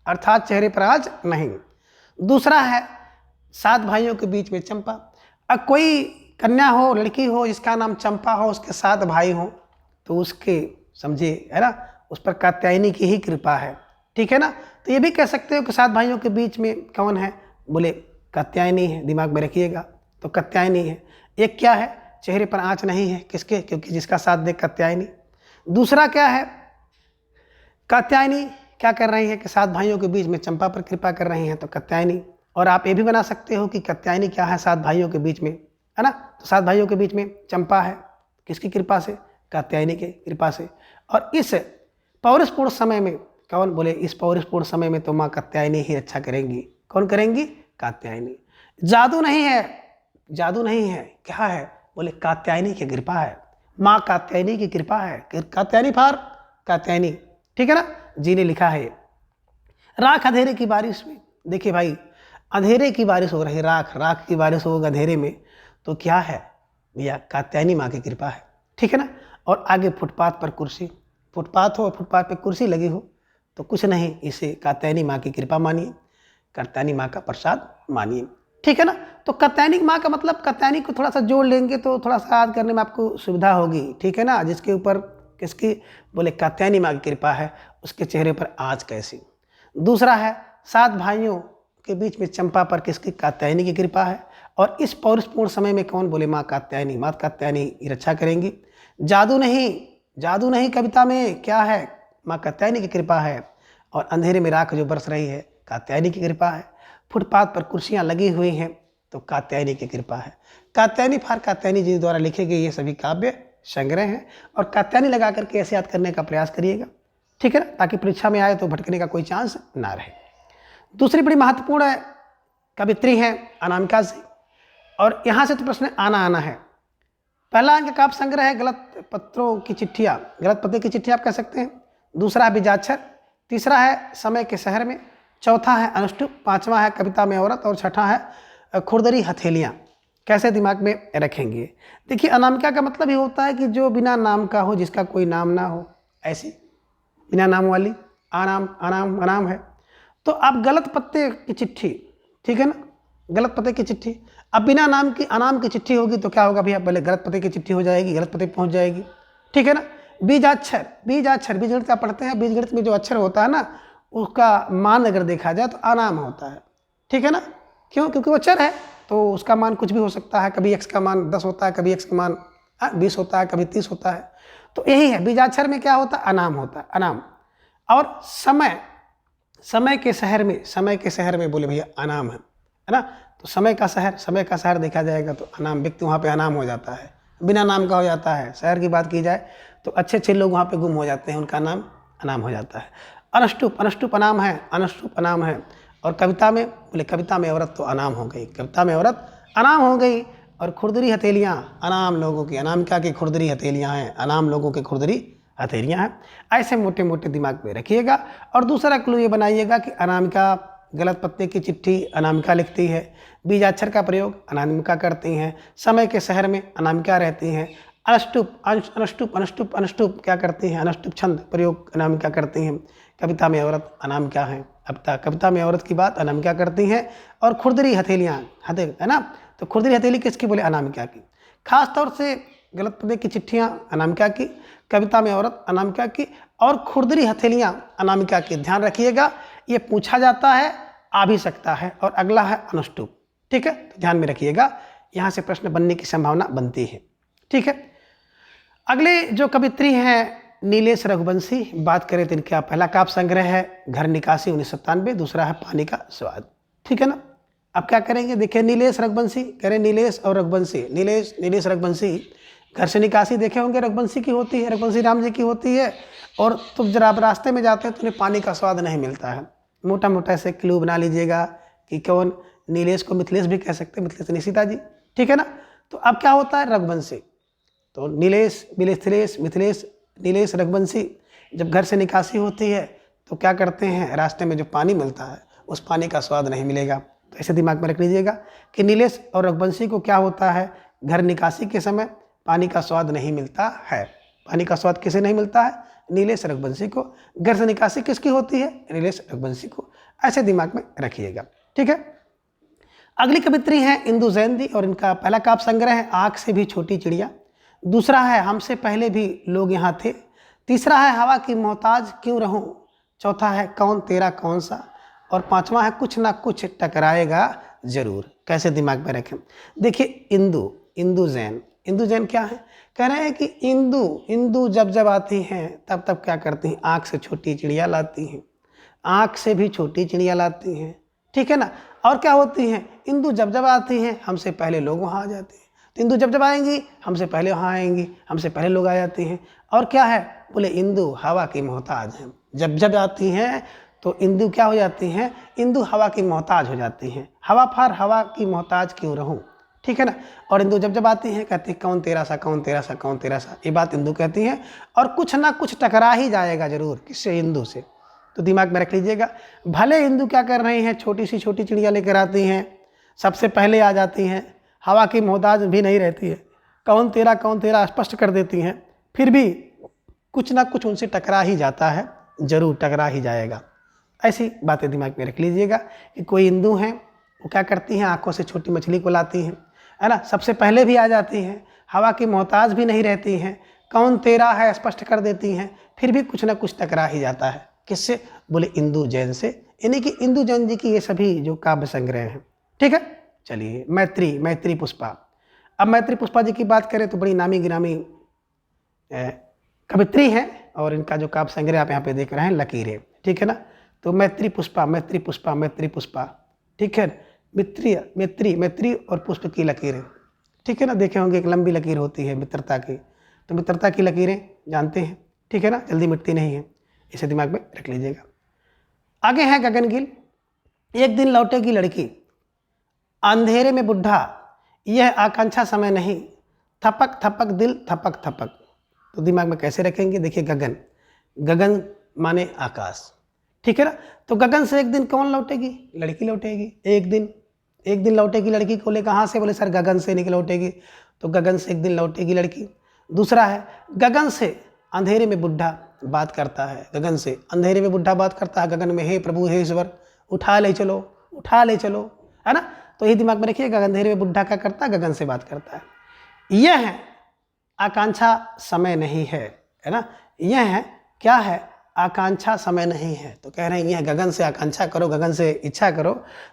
अर्थात चेहरे पर आँच नहीं। दूसरा है सात भाइयों के बीच में चंपा। अब कोई कन्या हो, लड़की हो जिसका नाम चंपा हो, उसके सात भाई हो, तो उसके समझिए है ना, उस पर कात्यायनी की ही कृपा है, ठीक है ना। तो ये भी कह सकते हो कि सात भाइयों के बीच में कौन है, बोले कात्यायनी है, दिमाग में रखिएगा। तो कात्यायनी है। एक क्या है, चेहरे पर आँच नहीं है, किसके, क्योंकि जिसका साथ दे कात्यायनी। दूसरा क्या है, कात्यायनी क्या कर रही है कि सात भाइयों के बीच में चंपा पर कृपा कर रही हैं, तो कात्यायनी। और आप ये भी बना सकते हो कि कात्यायनी क्या है, सात भाइयों के बीच में, है ना, तो सात भाइयों के बीच में चंपा है, किसकी कृपा से, कात्यायनी के कृपा से। और इस पौरुषपूर्ण समय में कौन, बोले इस पौरुषपूर्ण समय में तो माँ कात्यायनी ही रक्षा करेंगी। कौन करेंगी, कात्यायनी। जादू नहीं है, जादू नहीं है, क्या है, बोले कात्यायनी की कृपा है, माँ कात्यायनी की कृपा है, कात्यायनी फार कात्यायनी, ठीक है ना, जी ने लिखा है। राख अंधेरे की बारिश में, देखिए भाई अंधेरे की बारिश हो रही है, राख की बारिश होगा अंधेरे में, तो क्या है भैया, कात्यायनी माँ की कृपा है, ठीक है ना। और आगे फुटपाथ पर कुर्सी, फुटपाथ हो, फुटपाथ पर कुर्सी लगी हो, तो कुछ नहीं, इसे कात्यायनी माँ की कृपा मानिए, कात्यायनी माँ का प्रसाद मानिए, ठीक है ना। तो कात्यायनी माँ का मतलब, कात्यायनी को थोड़ा सा जोड़ लेंगे तो थोड़ा सा याद करने में आपको सुविधा होगी, ठीक है ना। जिसके ऊपर किसकी, बोले कात्यायनी माँ की कृपा है, उसके चेहरे पर आँच कैसी। दूसरा है सात भाइयों के बीच में चंपा पर किसकी, कात्यायनी की कृपा है। और इस पौरुषपूर्ण समय में कौन, बोले माँ कात्यायनी, माँ कात्यायनी रक्षा करेंगी। जादू नहीं कविता में क्या है, माँ कात्यायनी की कृपा है। और अंधेरे में राख जो बरस रही है, कात्यायनी की कृपा है। फुटपाथ पर कुर्सियाँ लगी हुई हैं, तो कात्यायनी की कृपा है। कात्यायनी फार कात्यायनी जी द्वारा लिखे गए ये सभी काव्य संग्रह हैं, और कात्यायनी लगा करके ऐसे याद करने का प्रयास करिएगा, ठीक है ना, ताकि परीक्षा में आए तो भटकने का कोई चांस ना रहे। दूसरी बड़ी महत्वपूर्ण कवित्री हैं अनामिका जी, और यहाँ से तो प्रश्न आना है। पहला इनका काव्य संग्रह है गलत पत्रों की चिट्ठियाँ, गलत पते की चिट्ठी आप कह सकते हैं। दूसरा है बीजाक्षर, तीसरा है समय के शहर में, चौथा है अनुष्टुप, पांचवा है कविता में औरत, और छठा है खुरदरी हथेलियाँ। कैसे दिमाग में रखेंगे, देखिए अनामिका का मतलब ये होता है कि जो बिना नाम का हो, जिसका कोई नाम ना हो, ऐसी बिना नाम वाली, अनाम है। तो अब गलत पत्ते की चिट्ठी, ठीक है ना, गलत पते की चिट्ठी। अब बिना नाम की अनाम की चिट्ठी होगी तो क्या होगा भैया, पहले गलत पते की चिट्ठी हो जाएगी, गलत पते पहुंच जाएगी, ठीक है ना। बीजाक्षर बीजगणित का पढ़ते हैं, बीजगणित में जो अक्षर होता है ना, उसका मान अगर देखा जाए तो अनाम होता है, ठीक है ना। क्यों, क्योंकि वो चर है, तो उसका मान कुछ भी हो सकता है, कभी x का मान 10 होता है, कभी x का मान 20 होता है, कभी 30 होता है। तो यही है, बीजाक्षर में क्या होता है, अनाम होता है, अनाम। और समय के शहर में बोले भैया अनाम है ना। तो समय का शहर देखा जाएगा तो अनाम, व्यक्ति वहाँ पे अनाम हो जाता है, बिना नाम का हो जाता है। शहर की बात की जाए तो अच्छे लोग वहाँ पे गुम हो जाते हैं, उनका नाम अनाम हो जाता है। अनुष्टुप अनाम है। और कविता में, बोले कविता में औरत तो अनाम हो गई, कविता में औरत अनाम हो गई। और खुरदरी हथेलियाँ, अनाम लोगों की, अनामिका की खुरदरी हथेलियाँ हैं, अनाम लोगों की खुरदरी हथेलियाँ हैं। ऐसे मोटे मोटे दिमाग में रखिएगा। और दूसरा क्लू ये बनाइएगा कि अनामिका गलत पत्ते की चिट्ठी अनामिका लिखती है। बीजाक्षर का प्रयोग अनामिका करती हैं। समय के शहर में अनामिका रहती हैं। अनुष्टुप अनुष्टुप अनुष्टुप अनुष्टुप क्या करती हैं, अनुष्टुप छंद प्रयोग अनामिका करती हैं। कविता में औरत अनामिका हैं। अब कविता में औरत की बात अनामिका करती हैं। और खुरदरी हथेलियाँ है ना, तो खुरदरी हथेली किसकी बोले, अनामिका की। खास तौर से गलत पते की चिट्ठियाँ अनामिका की, कविता में औरत अनामिका की, और खुरदरी हथेलियाँ अनामिका की। ध्यान रखिएगा, ये पूछा जाता है, आ भी सकता है। और अगला है अनुष्टुप, ठीक है, तो ध्यान में रखिएगा, यहाँ से प्रश्न बनने की संभावना बनती है, ठीक है। अगले जो कवित्री हैं नीलेश रघुवंशी, बात करें तो इनका पहला काव्य संग्रह है घर निकासी 1997, दूसरा है पानी का स्वाद, ठीक है ना। अब क्या करेंगे, देखिए नीलेश रघुवंशी, कह रहे नीलेश और रघुवंशी, नीलेश रघुवंशी। घर से निकासी देखे होंगे रघुवंशी की होती है, रघुवंशी राम जी की होती है। और तो जरा आप रास्ते में जाते हैं तो उन्हें पानी का स्वाद नहीं मिलता है। मोटा मोटा ऐसे क्लू बना लीजिएगा कि कौन, नीलेश को मिथिलेश भी कह सकते हैं, मिथिलेश निशिता जी, ठीक है ना। तो अब क्या होता है, रघुवंशी, तो नीलेश मिथिलेश मिथिलेश नीलेश रघुवंशी। जब घर से निकासी होती है तो क्या करते हैं, रास्ते में जो पानी मिलता है उस पानी का स्वाद नहीं मिलेगा। तो ऐसे दिमाग में रख लीजिएगा कि नीलेश और रघुवंशी को क्या होता है, घर निकासी के समय पानी का स्वाद नहीं मिलता है। पानी का स्वाद किसे नहीं मिलता है, नीलेश रघुवंशी को। घर से निकासी किसकी होती है, नीलेश रघुवंशी को। ऐसे दिमाग में रखिएगा, ठीक है। अगली कवित्री हैं इंदु जैन जी, और इनका पहला काव्य संग्रह है आँख से भी छोटी चिड़िया। दूसरा है हमसे पहले भी लोग यहाँ थे। तीसरा है हवा की मोहताज क्यों रहूं। चौथा है कौन तेरा कौन सा। और पांचवा है कुछ ना कुछ टकराएगा जरूर। कैसे दिमाग में रखें, देखिए इंदु जैन क्या है, कह रहे हैं कि इंदु जब आती हैं तब क्या करती हैं, आँख से छोटी चिड़िया लाती हैं, आँख से भी छोटी चिड़िया लाती हैं, ठीक है ना। और क्या होती हैं, इंदु जब आती हैं हमसे पहले लोग वहाँ आ जाते हैं। तो इंदु जब आएंगी हमसे पहले वहाँ आएंगी, हमसे पहले लोग आ जाते हैं। और क्या है, बोले इंदु हवा की मोहताज हैं। जब आती हैं तो इंदु क्या हो जाती हैं, इंदु हवा की मोहताज हो जाती हैं। हवा की मोहताज क्यों रहूं, ठीक है ना। और इंदु जब आती हैं कहती कौन तेरा सा कौन तेरा सा कौन तेरा सा, ये बात इंदु कहती हैं। और कुछ ना कुछ टकरा ही जाएगा जरूर, किससे, इंदु से। तो दिमाग में रख लीजिएगा, भले इंदु क्या कर रही हैं, छोटी सी छोटी चिड़िया लेकर आती हैं, सबसे पहले आ जाती हैं, हवा की मोहताज भी नहीं रहती है, कौन तेरा स्पष्ट कर देती हैं, फिर भी कुछ ना कुछ उनसे टकरा ही जाता है, जरूर टकरा ही जाएगा। ऐसी बातें दिमाग में रख लीजिएगा कि कोई इंदु हैं, वो क्या करती हैं, आंखों से छोटी मछली को लाती हैं, है ना, सबसे पहले भी आ जाती हैं, हवा की मोहताज भी नहीं रहती हैं, कौन तेरा है स्पष्ट कर देती हैं, फिर भी कुछ ना कुछ टकरा ही जाता है। किससे, बोले इंदु जैन से, यानी कि इंदु जैन जी की ये सभी जो काव्य संग्रह हैं, ठीक है। चलिए मैत्री पुष्पा। अब मैत्री पुष्पा जी की बात करें तो बड़ी नामी गिरामी कवित्री हैं, और इनका जो काव्य संग्रह आप यहाँ पे देख रहे हैं लकीरें, ठीक है ना। तो मैत्री पुष्पा, ठीक है, मित्री और पुष्प की लकीरें, ठीक है ना। देखे होंगे एक लंबी लकीर होती है मित्रता की, तो मित्रता की लकीरें जानते हैं, ठीक है ना, जल्दी मिटती नहीं है, इसे दिमाग में रख लीजिएगा। आगे है गगनगिल, एक दिन लौटेगी लड़की, अंधेरे में बुढ़ा, यह आकांक्षा समय नहीं, थपक थपक दिल थपक थपक। तो दिमाग में कैसे रखेंगे, देखिए गगन माने आकाश, ठीक है ना। तो गगन से एक दिन कौन लौटेगी, लड़की लौटेगी। एक दिन लौटेगी लड़की को ले, कहाँ से, बोले सर गगन से निकल लौटेगी, तो गगन से एक दिन लौटेगी लड़की। दूसरा है गगन से अंधेरे में बुढ़ा बात करता है, गगन से अंधेरे में बुढ़ा बात करता है, गगन में हे प्रभु हे ईश्वर उठा ले चलो, है ना। तो ये दिमाग में रखिए, अंधेरे में बुढ़ा क्या करता है, गगन से बात करता है। यह है आकांक्षा समय नहीं है ना, यह है क्या है, आकांक्षा समय नहीं है। तो कह रहे हैं यह गगन से आकांक्षा करो, गगन से इच्छा करो,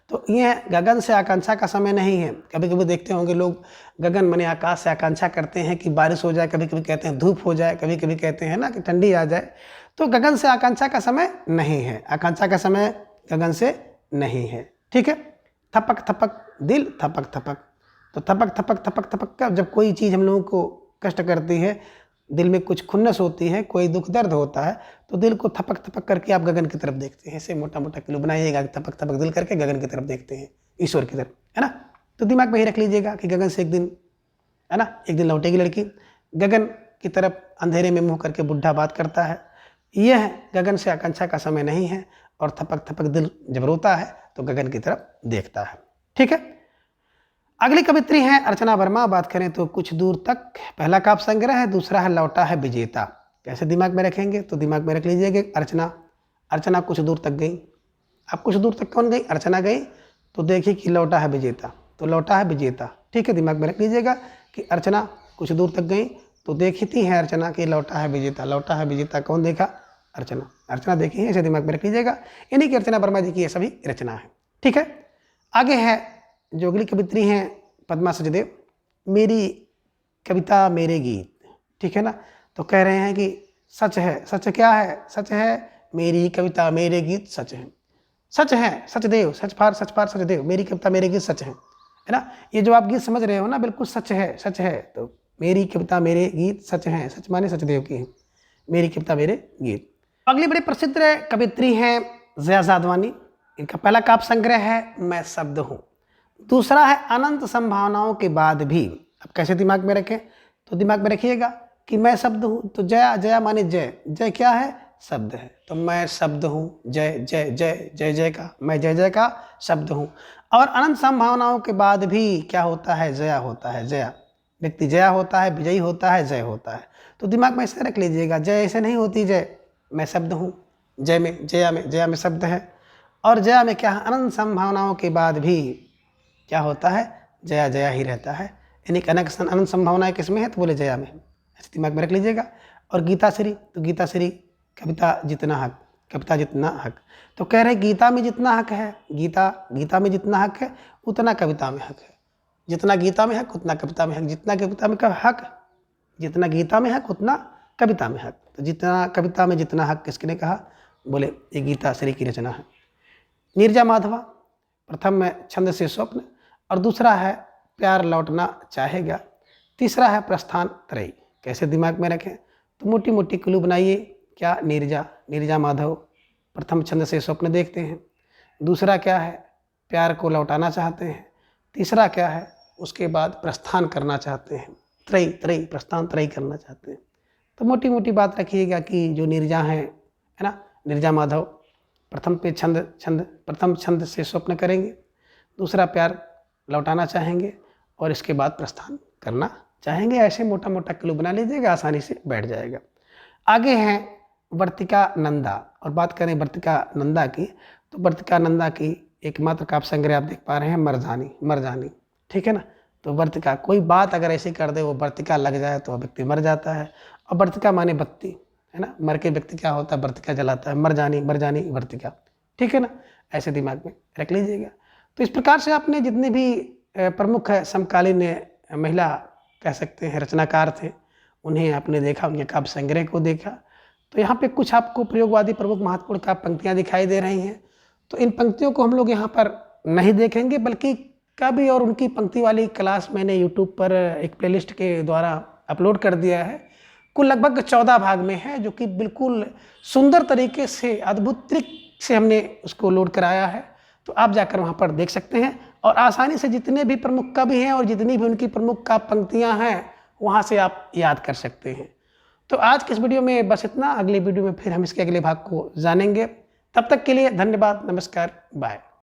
तो यह गगन से आकांक्षा का समय नहीं है। कभी कभी देखते होंगे लोग गगन माने आकाश से आकांक्षा करते हैं कि बारिश हो जाए, कभी कभी कहते हैं धूप हो जाए, कभी कभी कहते हैं ना कि ठंडी आ जाए। तो गगन से आकांक्षा का समय नहीं है, आकांक्षा का समय गगन से नहीं है, ठीक है। थपक थपक दिल थपक थपक, तो थपक थपक थपक थपक का जब कोई चीज़ हम लोगों को कष्ट करती है, दिल में कुछ खुन्नस होती है, कोई दुख दर्द होता है, तो दिल को थपक थपक करके आप गगन की तरफ देखते हैं। ऐसे मोटा मोटा किलो बनाइएगा, थपक थपक दिल करके गगन की तरफ देखते हैं, ईश्वर की तरफ, है ना। तो दिमाग में ही रख लीजिएगा कि गगन से एक दिन, है ना, एक दिन लौटेगी लड़की, गगन की तरफ अंधेरे में मुँह करके बुढ़ा बात करता है, यह गगन से आकांक्षा का समय नहीं है। और थपक थपक दिल जब रोता है तो गगन की तरफ देखता है। ठीक है, अगली कवित्री है अर्चना वर्मा। बात करें तो कुछ दूर तक पहला काव्य संग्रह है, दूसरा है लौटा है विजेता। कैसे दिमाग में रखेंगे, तो दिमाग में रख लीजिएगा अर्चना, अर्चना कुछ दूर तक गई। अब कुछ दूर तक कौन गई, अर्चना गई, तो देखिए कि लौटा है विजेता, तो लौटा है विजेता। ठीक है, दिमाग में रख लीजिएगा कि अर्चना कुछ दूर तक गई तो देखती है अर्चना कि लौटा है विजेता। लौटा है विजेता कौन देखा, अर्चना, अर्चना देखी है, इसे दिमाग में रख लीजिएगा। इन्हीं की अर्चना वर्मा जी की ये सभी रचना है। ठीक है, आगे है जो अगली कवित्री हैं पद्मा सचदेव, मेरी कविता मेरे गीत। ठीक है ना, तो कह रहे हैं कि सच है, सच क्या है, सच है मेरी कविता मेरे गीत सच है, सच है सचदेव, सच फार सचदेव, मेरी कविता मेरे गीत सच है ना। ये जो आप गीत समझ रहे हो ना, बिल्कुल सच है, सच है। तो मेरी कविता मेरे गीत सच हैं, सच माने सचदेव की है, मेरी कविता मेरे गीत। अगली बड़ी प्रसिद्ध कवित्री हैं जया जादवानी। इनका पहला काव्य संग्रह है मैं शब्द हूँ, दूसरा है अनंत संभावनाओं के बाद भी। अब कैसे दिमाग में रखें, तो दिमाग में रखिएगा कि मैं शब्द हूँ, तो जया, जया माने जय, जय क्या है, शब्द है, तो मैं शब्द हूँ, जय जय जय जय जय का, मैं जय जय का शब्द हूँ। और अनंत संभावनाओं के बाद भी क्या होता है, जया होता है, जया व्यक्ति जया होता है, विजयी होता है, जय होता है। तो दिमाग में ऐसे रख लीजिएगा, जय ऐसे नहीं होती जय, मैं शब्द हूँ, जय में, जया में शब्द है, और जया में क्या है, अनंत संभावनाओं के बाद भी क्या होता है, जया जया ही रहता है। यानी कि अनंत संभावनाएं किसमें है, तो बोले जया में, ऐसे दिमाग में रख लीजिएगा। और गीता श्री, तो गीता श्री कविता जितना हक, कविता जितना हक, तो कह रहे गीता में जितना हक है, गीता में जितना हक है उतना कविता में हक है, जितना गीता में हक उतना कविता में हक, जितना कविता में हक, जितना गीता में हक उतना कविता में हक। तो जितना कविता में जितना हक किसने कहा, बोले ये गीता श्री की रचना है। नीरजा माधवा, प्रथम में छंद से स्वप्न, और दूसरा है प्यार लौटना चाहेगा, तीसरा है प्रस्थान त्रयी। कैसे दिमाग में रखें, तो मोटी मोटी क्लू बनाइए। क्या, नीरजा माधव प्रथम छंद से स्वप्न देखते हैं, दूसरा क्या है प्यार को लौटाना चाहते हैं, तीसरा क्या है उसके बाद प्रस्थान करना चाहते हैं, त्रयी प्रस्थान त्रयी करना चाहते हैं। तो मोटी मोटी बात रखिएगा कि जो नीरजा है ना, नीरजा माधव प्रथम छंद से स्वप्न करेंगे, दूसरा प्यार लौटाना चाहेंगे, और इसके बाद प्रस्थान करना चाहेंगे। ऐसे मोटा मोटा क्लू बना लीजिएगा, आसानी से बैठ जाएगा। आगे हैं वर्तिका नंदा, और बात करें वर्तिका नंदा की, तो वर्तिका नंदा की एकमात्र काव्य संग्रह आप देख पा रहे हैं मरजानी। ठीक है ना, तो वर्तिका, कोई बात अगर ऐसी कर दे वो वर्तिका लग जाए तो व्यक्ति मर जाता है। और वर्तिका माने बत्ती है ना, मर के व्यक्ति क्या होता है, वर्तिका जलाता है, मरजानी वर्तिका। ठीक है ना, ऐसे दिमाग में रख लीजिएगा। तो इस प्रकार से आपने जितने भी प्रमुख समकालीन महिला कह सकते हैं रचनाकार थे, उन्हें आपने देखा, उनके काव्य संग्रह को देखा। तो यहाँ पे कुछ आपको प्रयोगवादी प्रमुख महत्वपूर्ण काव्य पंक्तियाँ दिखाई दे रही हैं। तो इन पंक्तियों को हम लोग यहाँ पर नहीं देखेंगे, बल्कि कवि और उनकी पंक्ति वाली क्लास मैंने यूट्यूब पर एक प्लेलिस्ट के द्वारा अपलोड कर दिया है। कुल लगभग 14 भाग में है, जो कि बिल्कुल सुंदर तरीके से, अद्भुत ट्रिक से हमने उसको लोड कराया है। तो आप जाकर वहाँ पर देख सकते हैं, और आसानी से जितने भी प्रमुख कवि हैं और जितनी भी उनकी प्रमुख काव्य पंक्तियाँ हैं वहाँ से आप याद कर सकते हैं। तो आज के इस वीडियो में बस इतना। अगले वीडियो में फिर हम इसके अगले भाग को जानेंगे। तब तक के लिए धन्यवाद, नमस्कार, बाय।